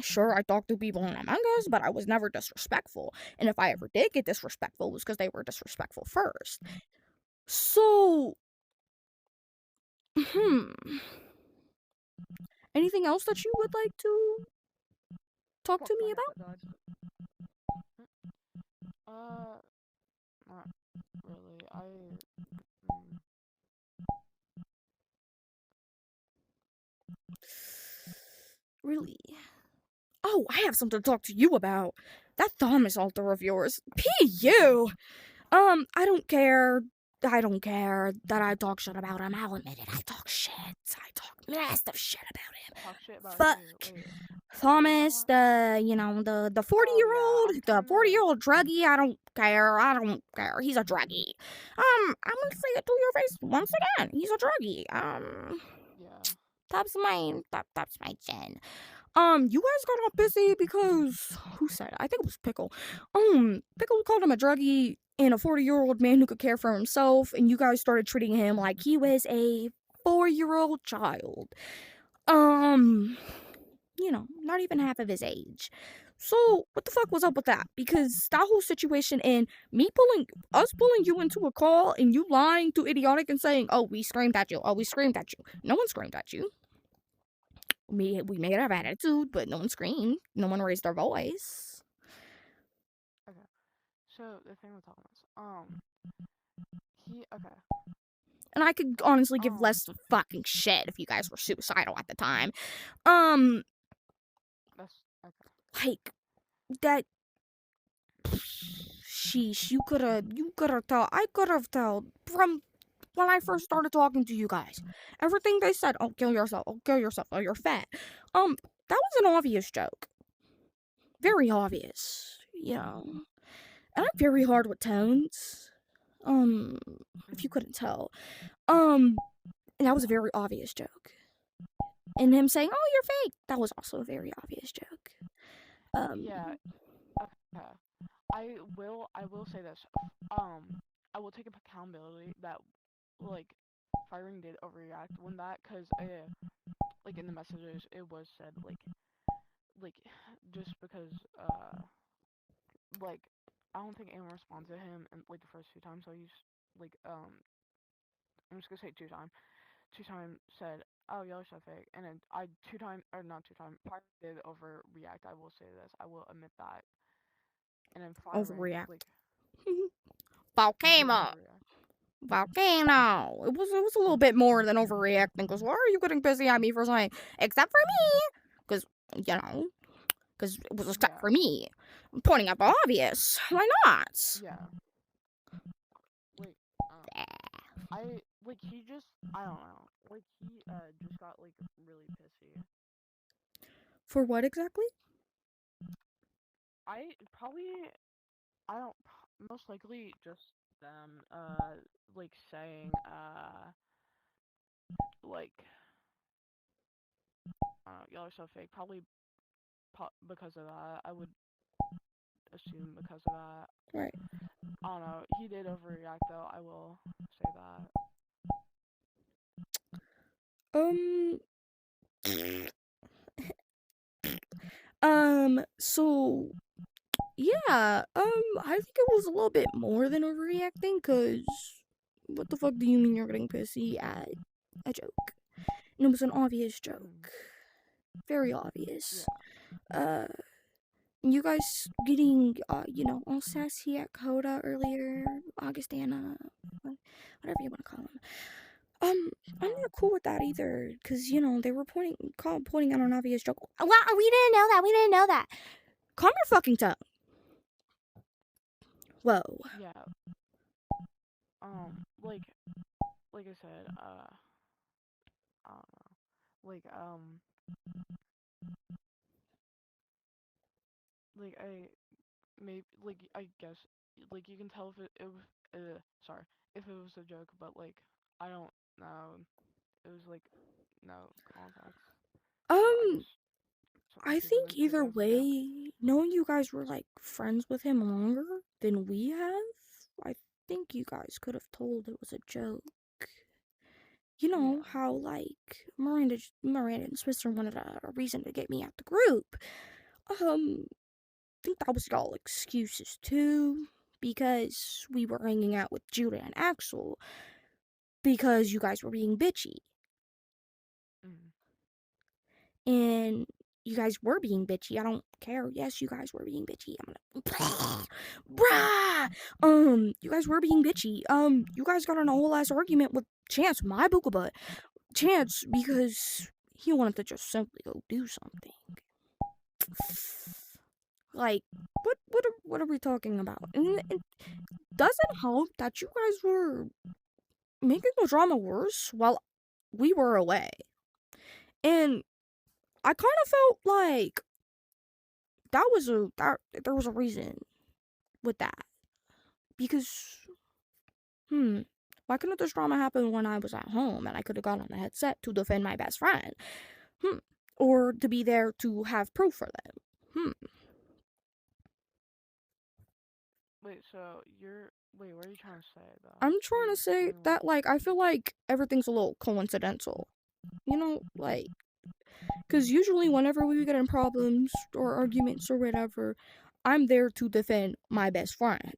Sure, I talked to people in Among Us, but I was never disrespectful. And if I ever did get disrespectful, it was because they were disrespectful first. So, anything else that you would like to talk to me about? Not really. Really? Oh, I have something to talk to you about. That Thomas altar of yours. P.U. I don't care. I don't care that I talk shit about him. I'll admit it. I talk shit. I talk massive shit about him. Talk shit about Fuck. who? Wait. Thomas, the 40-year-old, the 40-year-old druggie. I don't care. I don't care. He's a druggie. I'm gonna say it to your face once again. He's a druggie. Yeah. That's my gen. You guys got all busy because who said it? I think it was Pickle. Pickle called him a druggie and a 40-year-old man who could care for himself, and you guys started treating him like he was a 4-year-old child. Not even half of his age. So, what the fuck was up with that? Because that whole situation and us pulling you into a call and you lying to Idiotic and saying, "Oh, we screamed at you. Oh, we screamed at you." No one screamed at you. We may have attitude, but no one screamed. No one raised their voice. Okay. So the thing with Thomas, okay. And I could honestly give less fucking shit if you guys were suicidal at the time. That's okay. Like that. Sheesh, you could have told. I could have told from when I first started talking to you guys. Everything they said, "Oh, kill yourself. Oh, kill yourself. Oh, you're fat." That was an obvious joke. Very obvious, and I'm very hard with tones. If you couldn't tell, and that was a very obvious joke. And him saying, "Oh, you're fake," that was also a very obvious joke. Yeah. Okay. I will say this. I will take accountability that, like, Firing did overreact when that, cause like in the messages it was said like just because like I don't think anyone responded to him and like the first 2 times, so he's like I'm just gonna say 2 times. 2 times said, "Oh, y'all so fake," and then I 2 times or not 2 times. Fire did overreact. I will say this. I will admit that. And then Overreact. like Volcano. Volcano. It was a little bit more than overreacting. Because why are you getting busy at me for saying? Except for me, because it was except for me. I'm pointing out the obvious. Why not? Yeah. Like he just I don't know. Like he just got like really pissy. For what exactly? I don't, most likely just them, like saying, like, y'all are so fake. Probably because of that. I would assume because of that. Right. I don't know. He did overreact though. I will say that. So yeah, I think it was a little bit more than overreacting, cause what the fuck do you mean you're getting pissy at a joke? And it was an obvious joke. Very obvious. You guys getting, all sassy at Coda earlier, Augustana, whatever you want to call him. I'm not cool with that either, cause they were pointing out an obvious joke. Well, we didn't know that. Calm your fucking tongue. Whoa. Yeah. Like I said, I don't know. Like I guess, like, you can tell if it was, sorry, if it was a joke, but, like, I don't know. It was, like, no context. So I guess some I people think didn't take either it as a joke. way, knowing you guys were like friends with him longer than we have, I think you guys could have told it was a joke. You know Yeah. how like Miranda and Spencer wanted a reason to get me out the group. I think that was y'all excuses too, because we were hanging out with Judah and Axel because you guys were being bitchy. And you guys were being bitchy. I don't care. Yes, you guys were being bitchy. I'm gonna brah. You guys were being bitchy. You guys got in a whole ass argument with Chance, my booga butt. Chance, because he wanted to just simply go do something. Like, what are we talking about? And it doesn't help that you guys were making the drama worse while we were away. And I kind of felt like there was a reason with that. Because, why couldn't this drama happen when I was at home and I could have gone on the headset to defend my best friend? Or to be there to have proof for them? Wait, so wait, what are you trying to say, though? I'm trying to say that, like, I feel like everything's a little coincidental. You know, like, because usually whenever we get in problems or arguments or whatever, I'm there to defend my best friend.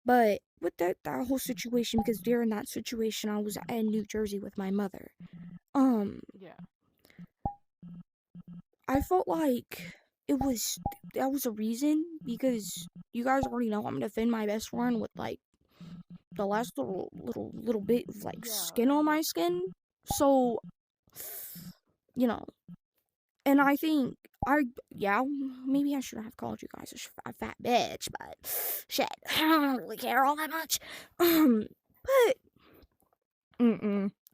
But with that whole situation, because during that situation, I was in New Jersey with my mother. Yeah. I felt like that was a reason, because you guys already know I'm gonna defend my best friend with like the last little bit of like skin on my skin. So, and I think maybe I shouldn't have called you guys a fat bitch, but shit, I don't really care all that much. But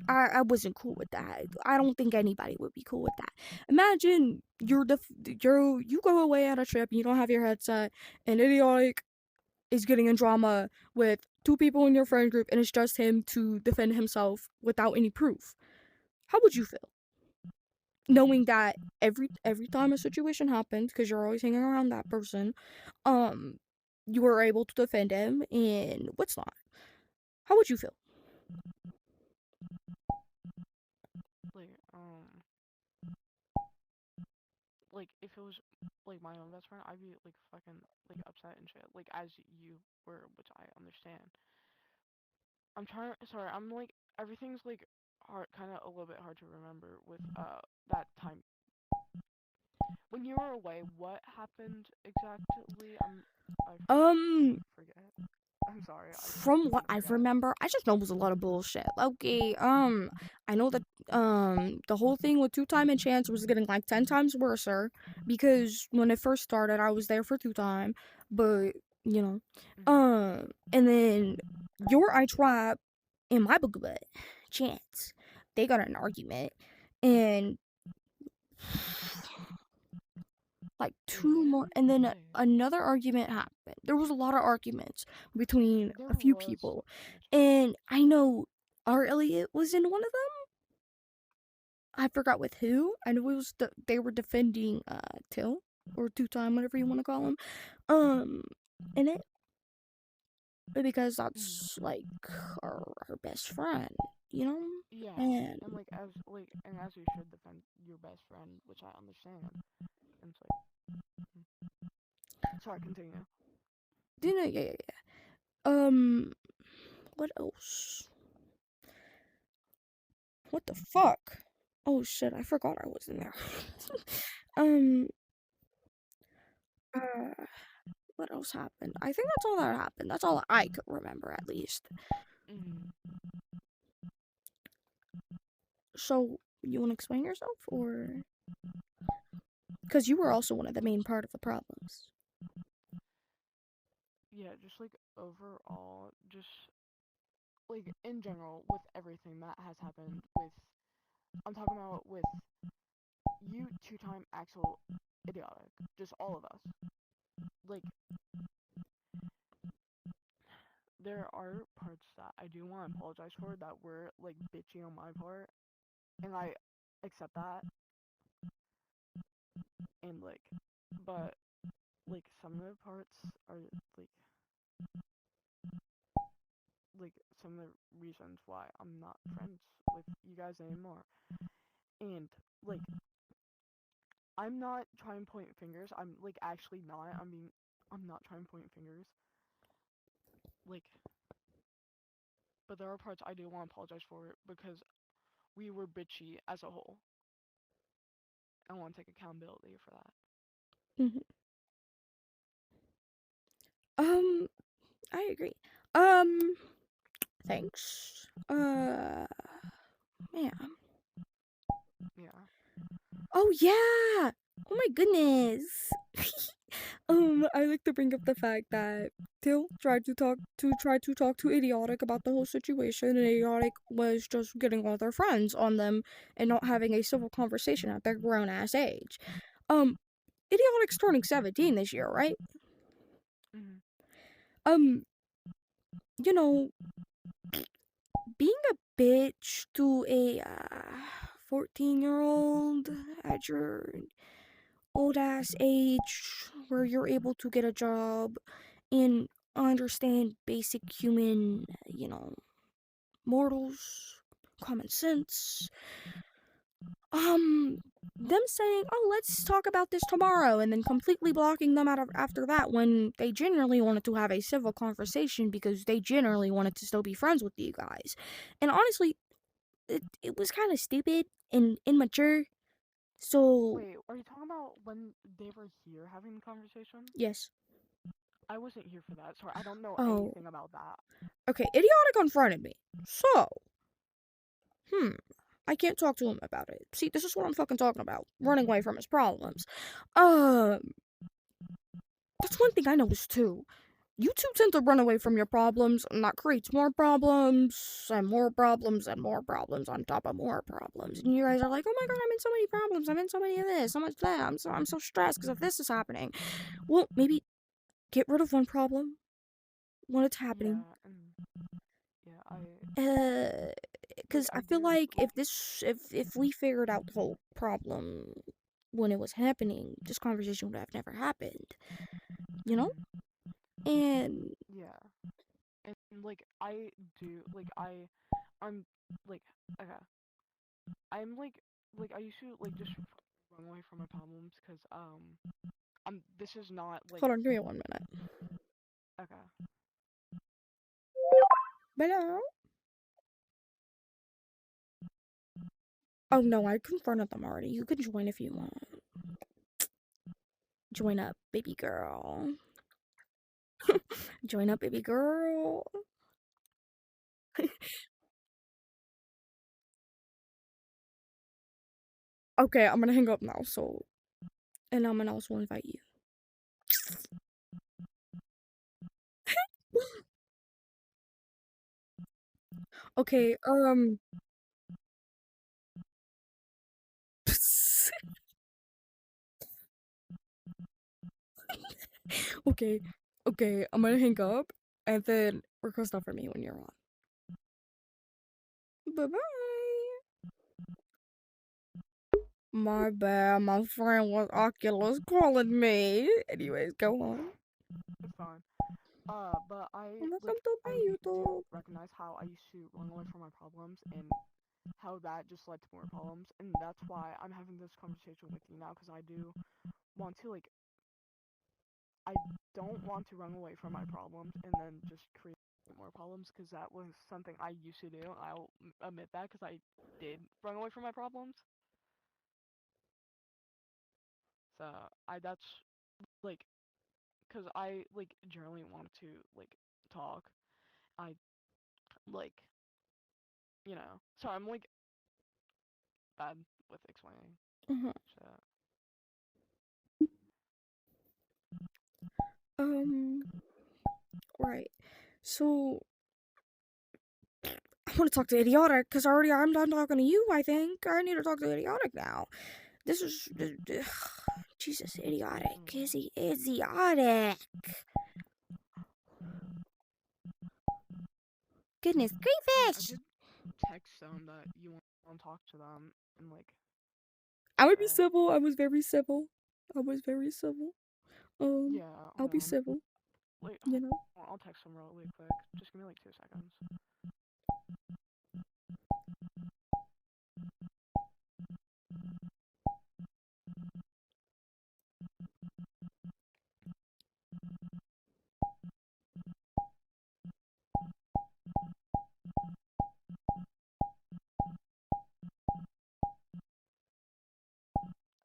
I wasn't cool with that. I don't think anybody would be cool with that. Imagine you go away on a trip and you don't have your headset, and Idiotic is getting in drama with two people in your friend group, and it's just him to defend himself without any proof. How would you feel? Knowing that every time a situation happens, because you're always hanging around that person, you were able to defend him and what's not. How would you feel? Like, if it was, like, my own best friend, I'd be, like, fucking, like, upset and shit, like, as you were, which I understand. I'm, like, everything's, like, hard, kind of a little bit hard to remember with, that time. When you were away, what happened exactly? I forget. I'm sorry. From what I remember, I just know it was a lot of bullshit. Okay, I know that the whole thing with 2-Time and Chance was getting like 10 times worse, because when it first started, I was there for 2-Time, but and then your iTrap and my booga butt, Chance, they got in an argument, and like 2 more, and then Really? another argument happened. There was a lot of arguments between There a few was people, so much. and I know our Elliot was in one of them. I forgot with who. I know it was they were defending Till or Two Time, whatever you want to call him, in it because that's like our best friend, you know, Yeah, and and as you should defend your best friend, which I understand. And it's like, sorry, continue. yeah. What else? What the fuck? Oh shit, I forgot I was in there. um, uh, what else happened? I think that's all that happened. That's all I could remember, at least. Mm. So, you want to explain yourself, or? Because you were also one of the main part of the problems. Yeah, just like overall, just like in general, with everything that has happened with, I'm talking about with you, Two Time, Axel, Idiotic, just all of us. Like, there are parts that I do want to apologize for that were like bitchy on my part, and I accept that. And like, but like some of the parts are like some of the reasons why I'm not friends with you guys anymore. And like, I'm not trying to point fingers. I'm like actually not. I mean, I'm not trying to point fingers. Like, but there are parts I do want to apologize for because we were bitchy as a whole. I want to take accountability for that. Mm-hmm. I agree. Um, thanks. Man. Yeah. Oh yeah. Oh my goodness. I like to bring up the fact that Till tried to talk to Idiotic about the whole situation, and Idiotic was just getting all their friends on them and not having a civil conversation at their grown ass age. Idiotic's turning 17 this year, right? Mhm. Um, you know, being a bitch to a 14-year-old at your old ass age where you're able to get a job and understand basic human, mortals, common sense. Them saying, "Oh, let's talk about this tomorrow," and then completely blocking them out of after that when they genuinely wanted to have a civil conversation because they genuinely wanted to still be friends with you guys. And honestly, it was kind of stupid and immature. So, Wait, are you talking about when they were here having the conversation? yes. I wasn't here for that. Sorry, I don't know Oh, anything about that. okay. Idiotic confronted me. So, I can't talk to him about it. See, this is what I'm fucking talking about. Running away from his problems. That's one thing I noticed too. You two tend to run away from your problems, and that creates more problems, and more problems, and more problems on top of more problems. And you guys are like, "Oh my god, I'm in so many problems. I'm in so many of this, so much that. I'm so stressed because of this is happening." Well, maybe get rid of one problem when it's happening. Yeah, and yeah, Because I I feel do like if we figured out the whole problem when it was happening, this conversation would have never happened. You know? Mhm. And Yeah. And like I do I'm like okay. I'm I used to like just run away from my problems because I'm this is not like hold on, give me 1 minute. okay. Hello? Oh no, I confronted them already. You can join if you want. Join up, baby girl. Join up, baby girl. Okay, I'm gonna hang up now, and I'm gonna also invite you. Okay, Okay, okay, I'm gonna hang up and then request out for me when you're on. Bye bye. My bad, my friend was Oculus calling me. Anyways, go on. It's fine. But Welcome to I my need to YouTube. recognize how I used to run away from my problems and how that just led to more problems, and that's why I'm having this conversation with you now, because I do want to, like, I don't want to run away from my problems and then just create more problems, because that was something I used to do. I'll admit that, because I did run away from my problems. So that's like, because I like generally want to like talk. I like, so I'm like bad with explaining. Uh-huh. So Right. So I want to talk to Idiotic because already I'm done talking to you. I think I need to talk to Idiotic now. This is Jesus, Idiotic. Is he idiotic? Goodness I gracious! could text them that you want to talk to them and like. I would be But civil. I was very civil. I was very civil. yeah, I'll hold be on. civil. Wait, You know. I'll text them really quick. Just give me like 2 seconds.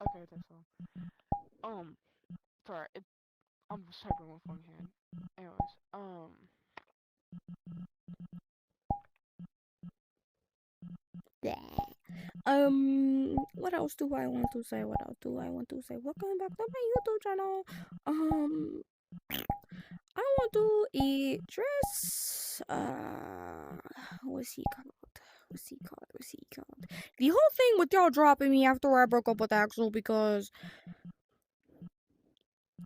Okay, text them. Sorry, I'm just typing with one hand. Anyways, What else do I want to say? What else do I want to say? Welcome back to my YouTube channel. I want to eat dress. What's he called? What's he called? What's he called? The whole thing with y'all dropping me after I broke up with Axel, because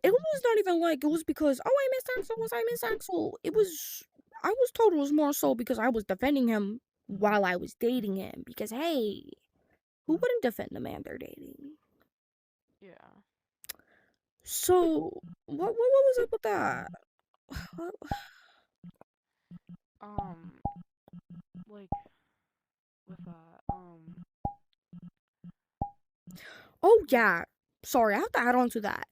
it was not even like it was because, oh, I missed Axel. Was I miss Axel? It was, I was told it was more so because I was defending him while I was dating him. Because hey, who wouldn't defend the man they're dating? yeah. So what was up with that? Like with that, Oh yeah, sorry, I have to add on to that.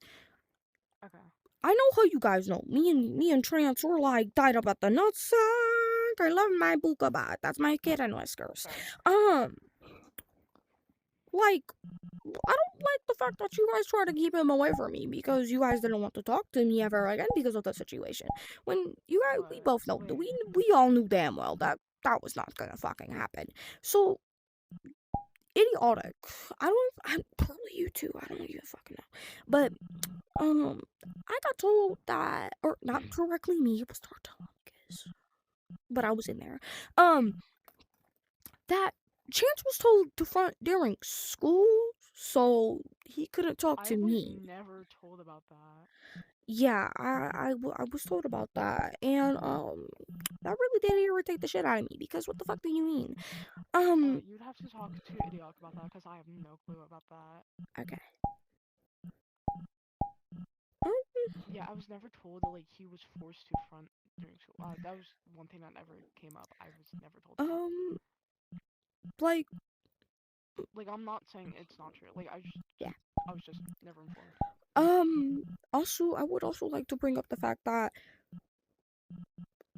okay. I know how you guys know. Me and Trance were like tied up at the nutsack. I love my Bookabat. That's my kitten whiskers. Sorry. Like, I don't like the fact that you guys try to keep him away from me because you guys didn't want to talk to me ever again because of the situation. When you guys, we But both know, wait. we all knew damn well that that was not gonna fucking happen. So idiotic. I'm probably you too. I don't even fucking know. But I got told that, or not directly me, it was Tartalicus, but I was in there. That Chance was told to front during school, so he couldn't talk I to was me. never told about that. Yeah, I was told about that, and that really did irritate the shit out of me because what the fuck do you mean? You'd have to talk to Idioc about that, because I have no clue about that. Okay. Yeah, I was never told that like he was forced to front during school. That was one thing that never came up. I was never told that. Like, Like, I'm not saying it's not true. Like, yeah. I was just never informed. Also, I would also like to bring up the fact that,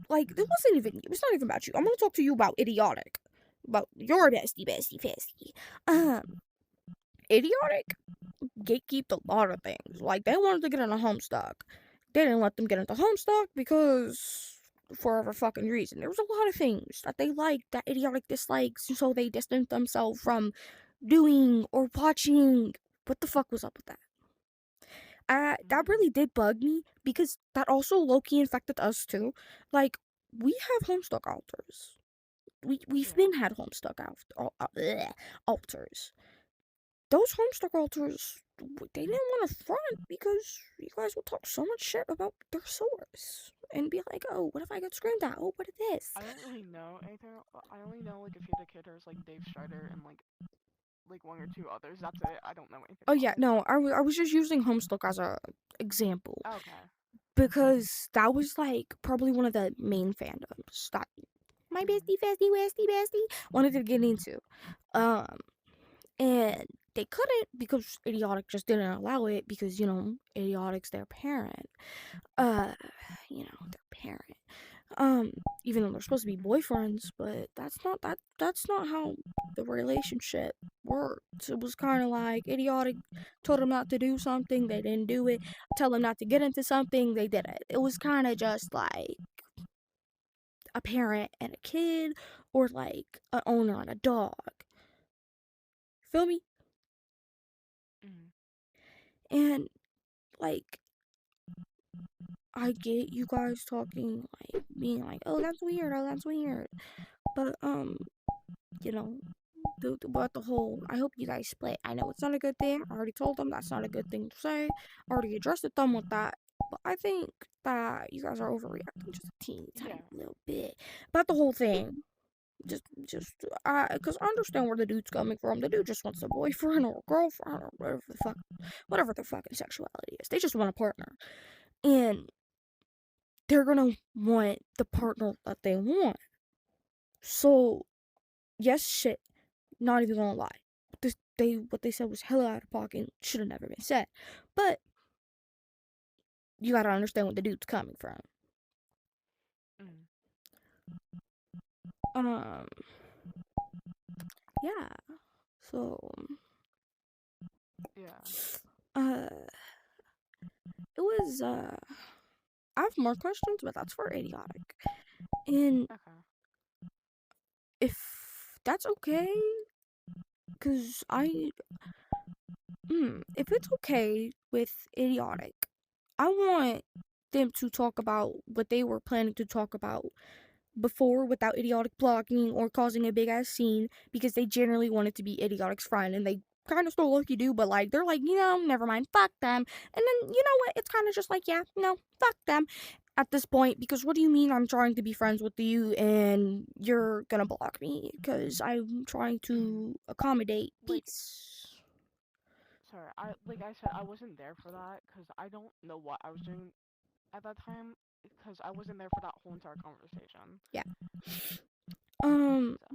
like, it was not even about you. I'm gonna talk to you about Idiotic. About your bestie. Idiotic gatekeeped a lot of things. Like, they wanted to get into Homestuck. They didn't let them get into Homestuck because, for whatever fucking reason, there was a lot of things that they liked that Idiotic dislikes, so they distanced themselves from doing or watching. What the fuck was up with that? That really did bug me because that also low-key infected us too. Like, we have Homestuck alters. We've Yeah. been had Homestuck alters. those Homestuck alters, they didn't want to front because you guys would talk so much shit about their source and be like, oh, what if I get screamed at? Oh, what is this? I don't really know anything. I only know like a few educators like Dave Strider and like one or two others. That's it. I don't know anything. Oh else. yeah, no, I was just using Homestuck as a example Okay. because that was like probably one of the main fandoms that my bestie, bestie wanted to get into. And they couldn't because Idiotic just didn't allow it because, you know, Idiotic's their parent. You know, their parent. Even though they're supposed to be boyfriends, but that's not how the relationship works. It was kind of like Idiotic told them not to do something, they didn't do it. Tell them not to get into something, they did it. It was kind of just like a parent and a kid, or like an owner and a dog. Feel me? Mm. And like, I get you guys talking, like, being like, oh, that's weird, but, you know, but the whole, I hope you guys split. I know it's not a good thing. I already told them that's not a good thing to say. I already addressed them with that. But I think that you guys are overreacting just a teeny tiny little bit about the whole thing. Because I understand where the dude's coming from. The dude just wants a boyfriend or a girlfriend or whatever the fucking sexuality is. They just want a partner. And they're gonna want the partner that they want. So, yes, shit. Not even gonna lie. What they said was hella out of pocket. Should have never been said. But you gotta understand where the dude's coming from. Yeah. So, Yeah. it was, I have more questions, but that's for Idiotic. And Okay. if that's okay, because if it's okay with Idiotic, I want them to talk about what they were planning to talk about before without Idiotic blocking or causing a big ass scene, because they generally wanted to be Idiotic's friend and they kind of still look you do, but like they're like, you know, never mind, fuck them. And then you know what? It's kind of just like, yeah, no, fuck them at this point, because what do you mean I'm trying to be friends with you and you're gonna block me because I'm trying to accommodate peace? Sorry, like I said, I wasn't there for that because I don't know what I was doing at that time because I wasn't there for that whole entire conversation. Yeah.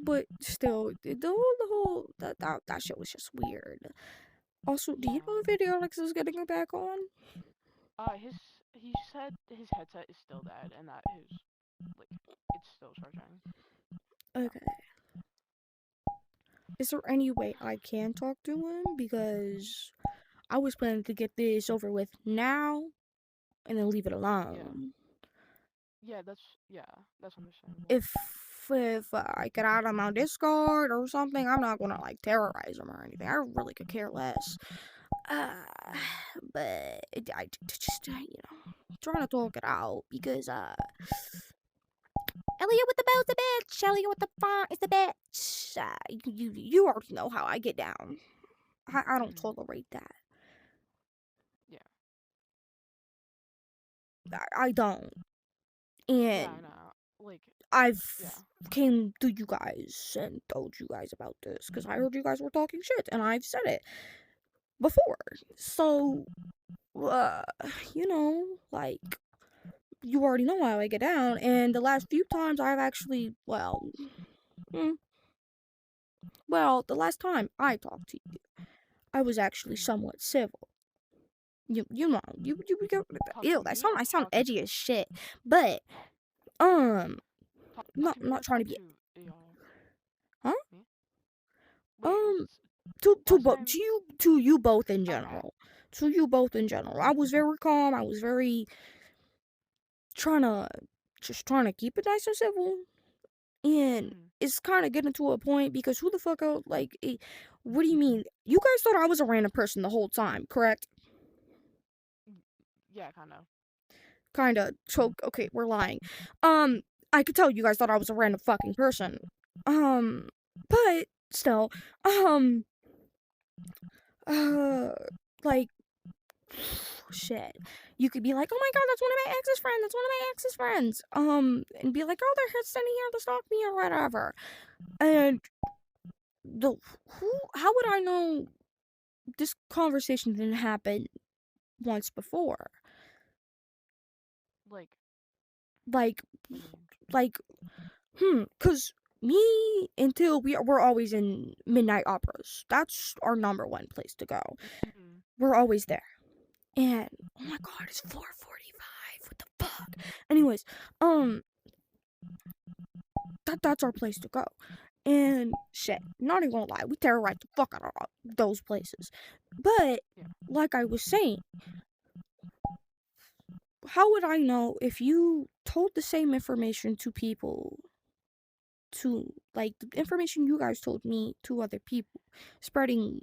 But still, the whole that shit was just weird. Also, do you know if Idiotic is getting it back on? He said his headset is still dead and that it's still charging. Okay. Is there any way I can talk to him? Because I was planning to get this over with now and then leave it alone. Yeah, that's understandable. If I get out on my Discord or something, I'm not gonna like terrorize him or anything. I really could care less. But I just, you know, trying to talk it out because Elliot with the bell's a bitch. Elliot with the font is a bitch. You already know how I get down. I don't tolerate that. Yeah. I don't. And yeah, I know. Like I've came to you guys and told you guys about this because I heard you guys were talking shit and I've said it before. So, you know, like, you already know how I get down, and the last few times I've actually, the last time I talked to you, I was actually somewhat civil. You know, you go, ew, I sound edgy as shit, but, not trying to be, huh? To you both in general. To you both in general. I was very calm, I was very trying to keep it nice and civil, and it's kind of getting to a point because who the fuck else, like, what do you mean? You guys thought I was a random person the whole time, correct? Yeah, kind of. Kinda. Okay, we're lying. I could tell you guys thought I was a random fucking person. But still, like, shit. You could be like, oh my god, that's one of my ex's friends. That's one of my ex's friends. And be like, oh, they're here sitting here to stalk me or whatever. And how would I know this conversation didn't happen once before? Like, Like, I mean, like, cause me and Till, we're always in midnight operas. That's our number one place to go. mhm. We're always there. And oh my god, it's 4:45. What the fuck? Anyways, that's our place to go. And shit, not even gonna lie, we terrorize the fuck out of those places. But Yeah. like I was saying, how would I know if you told the same information to people, to like the information you guys told me to other people, spreading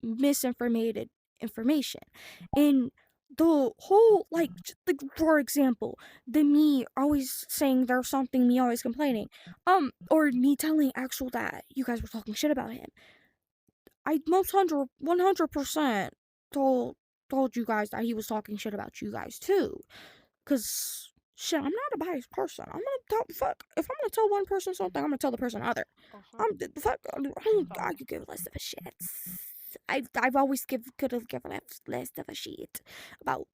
misinformated information? And the whole, like, for example, the me always saying there's something, me always complaining, or me telling Axel that you guys were talking shit about him. I 100% told you guys that he was talking shit about you guys too. Cause shit, I'm not a biased person. I'm gonna if I'm gonna tell one person something, I'm gonna tell the person other. Also, I could give less of a shit. I've always could have given less of a shit about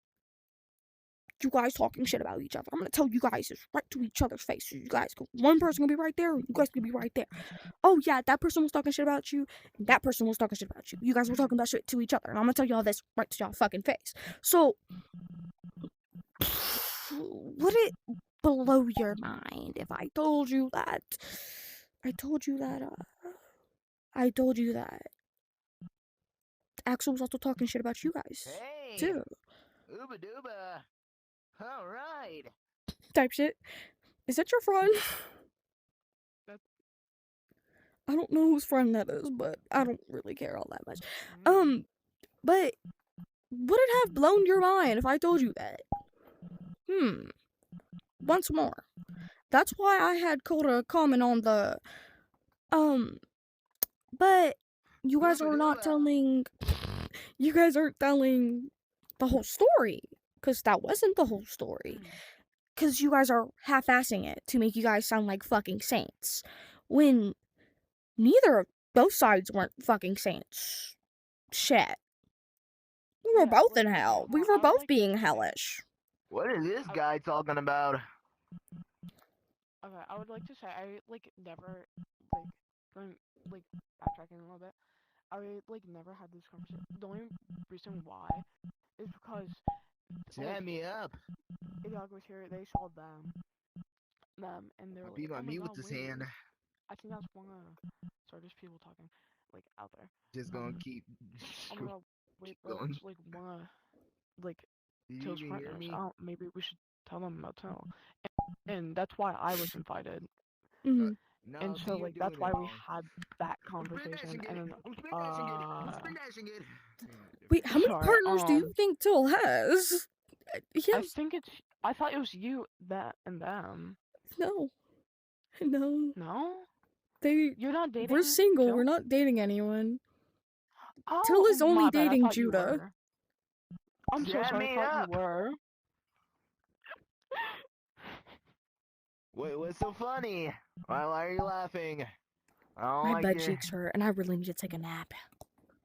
you guys talking shit about each other. I'm gonna tell you guys this right to each other's face. You guys, one person gonna be right there, you guys gonna be right there. Oh yeah, that person was talking shit about you, and that person was talking shit about you. You guys were talking about shit to each other, and I'm gonna tell y'all this right to y'all fucking face. So, would it blow your mind if I told you that? I told you that Axel was also talking shit about you guys Hey, too. Ooba Dooba. All right. Type shit. Is that your friend? That- I don't know whose friend that is, but I don't really care all that much. mm, But would it have blown your mind if I told you that? Once more. That's why I had Coda comment on the but you guys are not telling you guys aren't telling the whole story, cuz that wasn't the whole story. mm. Cuz you guys are half-assing it to make you guys sound like fucking saints when neither of both sides weren't fucking saints. Shit. We were Yeah, both like, in hell. okay, We well, were I would both like to being say- hellish. What is this guy talking about? Okay, I would like to say I like never like going like backtracking a little bit. I like never had this conversation. The only reason why is because Set me up. Idiog was here. They saw them, and they're I'll like, be "Oh on my me with god, this wait!" hand. I think that's one of sorry, there's people talking like out there. Just gonna keep. Oh my god, wait, Keep going. that's like one of like Did you Till's even hear partners. me? I don't. Maybe we should tell them about Till, and that's why I was invited. Mhm. No, And see, so you're like that's doing why it we wrong. had that I'm spin conversation, dashing it. and then I'm spin dashing it. I'm spin dashing it. Wait, how many sorry, partners do you think Till has? He I has think it's. I thought it was you, that, and them. no. No, They you're not dating. we're single. Till? We're not dating anyone. Oh, Till is only my bad. I dating thought you Judah. were. I'm so Set sorry. I me thought up. you were. Wait, what's so funny? Why are you laughing? I don't My like butt your... cheeks hurt, and I really need to take a nap.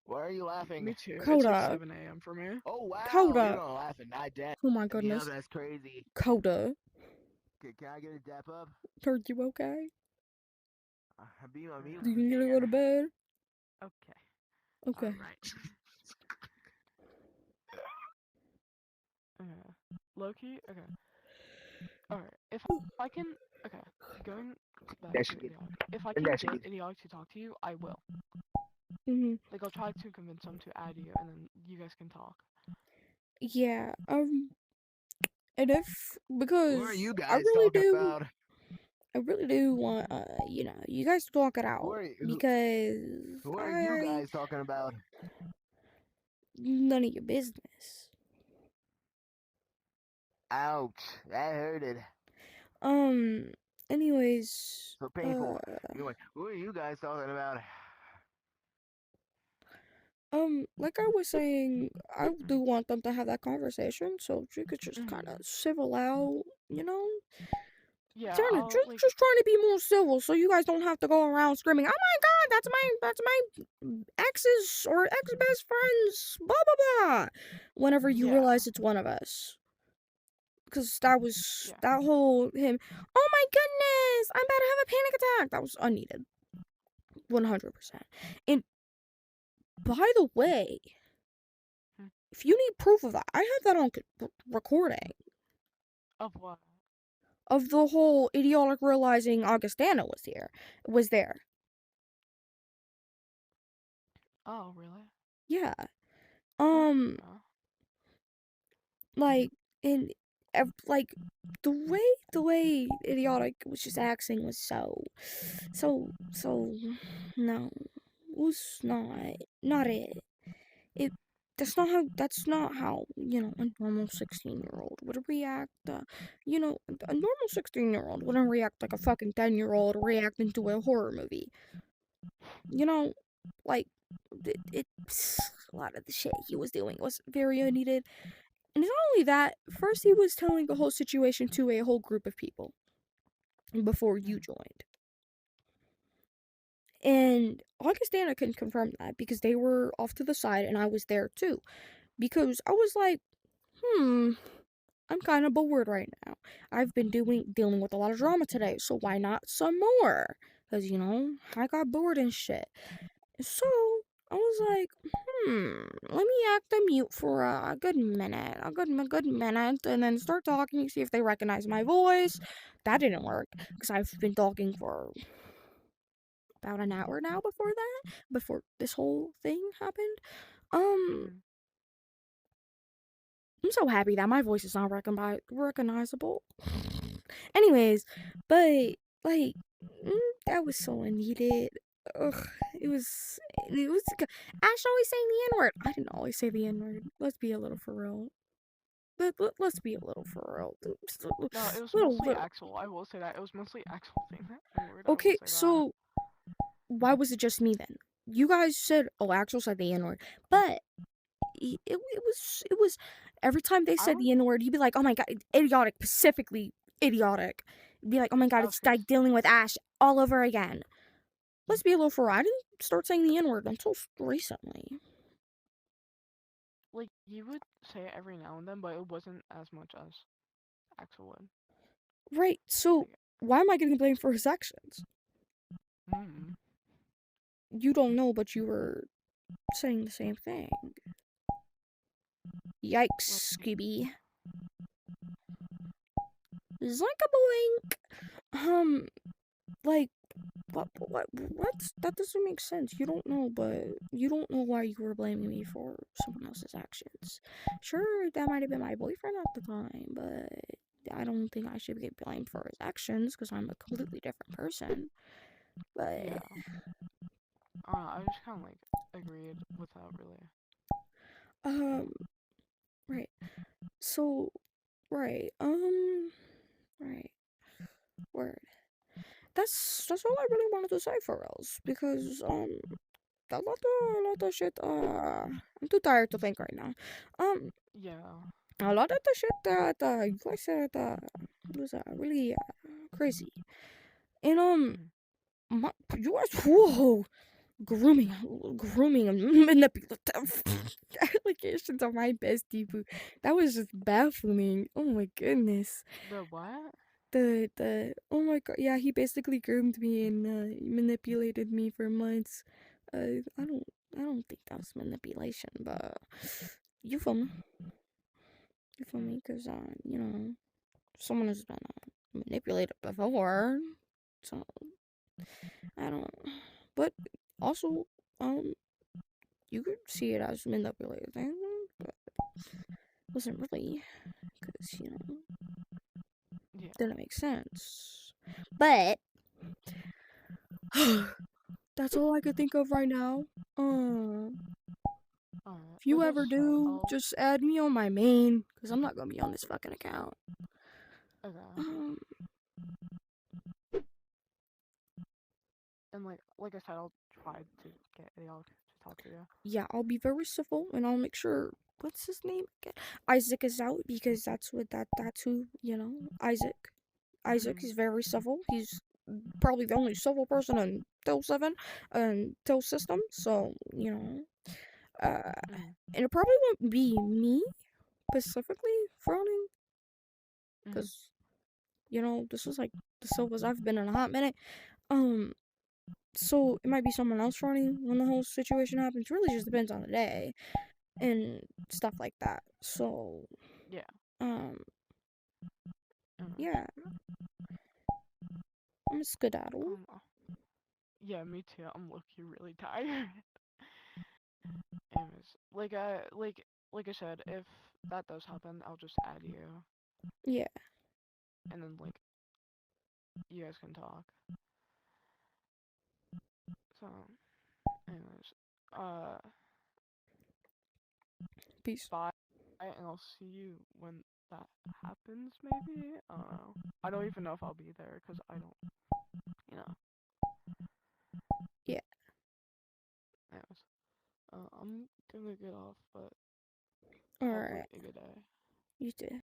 Why are you laughing? Me too. It's Coda. like 7 a.m. for me. Oh wow! Coda. You're gonna laugh and not dead. Oh my Yeah, goodness. that's crazy. Coda, Can I get a dap up? are you okay? Be on me. Do you need to go to bed? Okay. Okay. Alright. Loki? Okay. Alright. If I can. Okay. Going back That to should get- Idiog. If I that can should get get- Idiog to talk to you, I will. Like, I'll try to convince him to add you, and then you guys can talk. Yeah. And if because Who are you I guys really talking do, about? I really do want you guys to talk it out Who are you, because who are you guys talking about? none of your business. Ouch! That hurted. Anyways, So painful. Anyway, who are you guys talking about? Like I was saying, I do want them to have that conversation so you could just kind of civil out, you know? Yeah, Trying to I'll just, like just trying to be more civil so you guys don't have to go around screaming, "Oh my god, that's my ex's or ex best friend's blah blah blah," whenever you yeah, realize it's one of us. Because that was yeah. that whole him. Oh my goodness, I'm about to have a panic attack. That was unneeded, 100%. And by the way, Hmm. if you need proof of that, I have that on recording Of what? of the whole idiotic realizing Augustana was there. Oh, really? Yeah. Yeah. Like in like the way idiotic was just acting was so no, it was not it. It that's not how, you know, a normal 16-year-old would react. You know, a normal 16-year-old wouldn't react like a fucking 10-year-old reacting to a horror movie. You know, like it a lot of the shit he was doing was very unneeded. And not only that, first he was telling the whole situation to a whole group of people before you joined. And Augustana can confirm that because they were off to the side and I was there too. Because I was like, I'm kind of bored right now. I've been dealing with a lot of drama today, so why not some more? Because, you know, I got bored and shit. So I was like, let me act a mute for a good minute, good minute, and then start talking, see if they recognize my voice. That didn't work because I've been talking for about an hour now before this whole thing happened. I'm so happy that my voice is not recognizable. Anyways, but like that was so unneeded. Ugh, it was. Ash always saying the N word. I didn't always say the N word. Let's be a little for real. Let's be a little for real. Just No, it was little, mostly little. Axel. I will say that. It was mostly Axel saying that N-word. I will Okay, say that. so why was it just me then? You guys said, "Oh, Axel said the N word," but it was every time they I said would. the N word, you'd be like, "Oh my god, idiotic!" Specifically, idiotic. You'd be like, "Oh my god, I was it's gonna like dealing with Ash all over again." Let's be a little for real. I didn't start saying the N word until recently. like you would say it every now and then, but it wasn't as much as Axel would. Right. So Like, why am I getting blamed for his actions? mm, You don't know, but you were saying the same thing. Yikes, let's see. Scooby. Zoink-a-boink. Like, what? That doesn't make sense. You don't know, but you don't know why you were blaming me for someone else's actions. Sure, that might have been my boyfriend at the time, but I don't think I should get blamed for his actions because I'm a completely different person. But Yeah. I just kind of like agreed without really. right. So, right. Right. Word. That's all I really wanted to say for else because a lot of shit I'm too tired to think right now. Yeah. A lot of the shit that you guys said was really crazy. And you guys, whoa, grooming and manipulative allegations of my bestie boo. That was just baffling. Oh my goodness. The what? The oh my god, yeah, he basically groomed me and manipulated me for months. I don't think that was manipulation, but you feel me? You feel me? Because you know, someone has been manipulated before, so I don't. But also, you could see it as manipulating, but it wasn't really, because you know, Yeah. didn't make sense. But that's all I could think of right now. If you Like I ever said, do, I'll. just add me on my main, because I'm not gonna be on this fucking account. Okay. And like I said, I'll try to get Idiotic to talk to you. Yeah, I'll be very civil and I'll make sure what's his name again? Isaac is out because that's who, Isaac. Isaac Mhm. is very civil. He's probably the only civil person in Till 7 and Till system, so, Mhm. and it probably won't be me specifically frowning Mhm. because this is like the Silvas I've been in a hot minute. So it might be someone else running when the whole situation happens. Really just depends on the day and stuff like that. So, Yeah. um, Mhm. yeah, I'm a skedaddle. Yeah, me too. I'm low-key really tired. Anyways, like I said, if that does happen, I'll just add you, Yeah, and then you guys can talk. So, anyways, uh, peace. bye, and I'll see you when that happens. Maybe I don't know. I don't even know if I'll be there because I don't, you know. Yeah. Anyways, I'm gonna get off, but All have right, a good day. you too.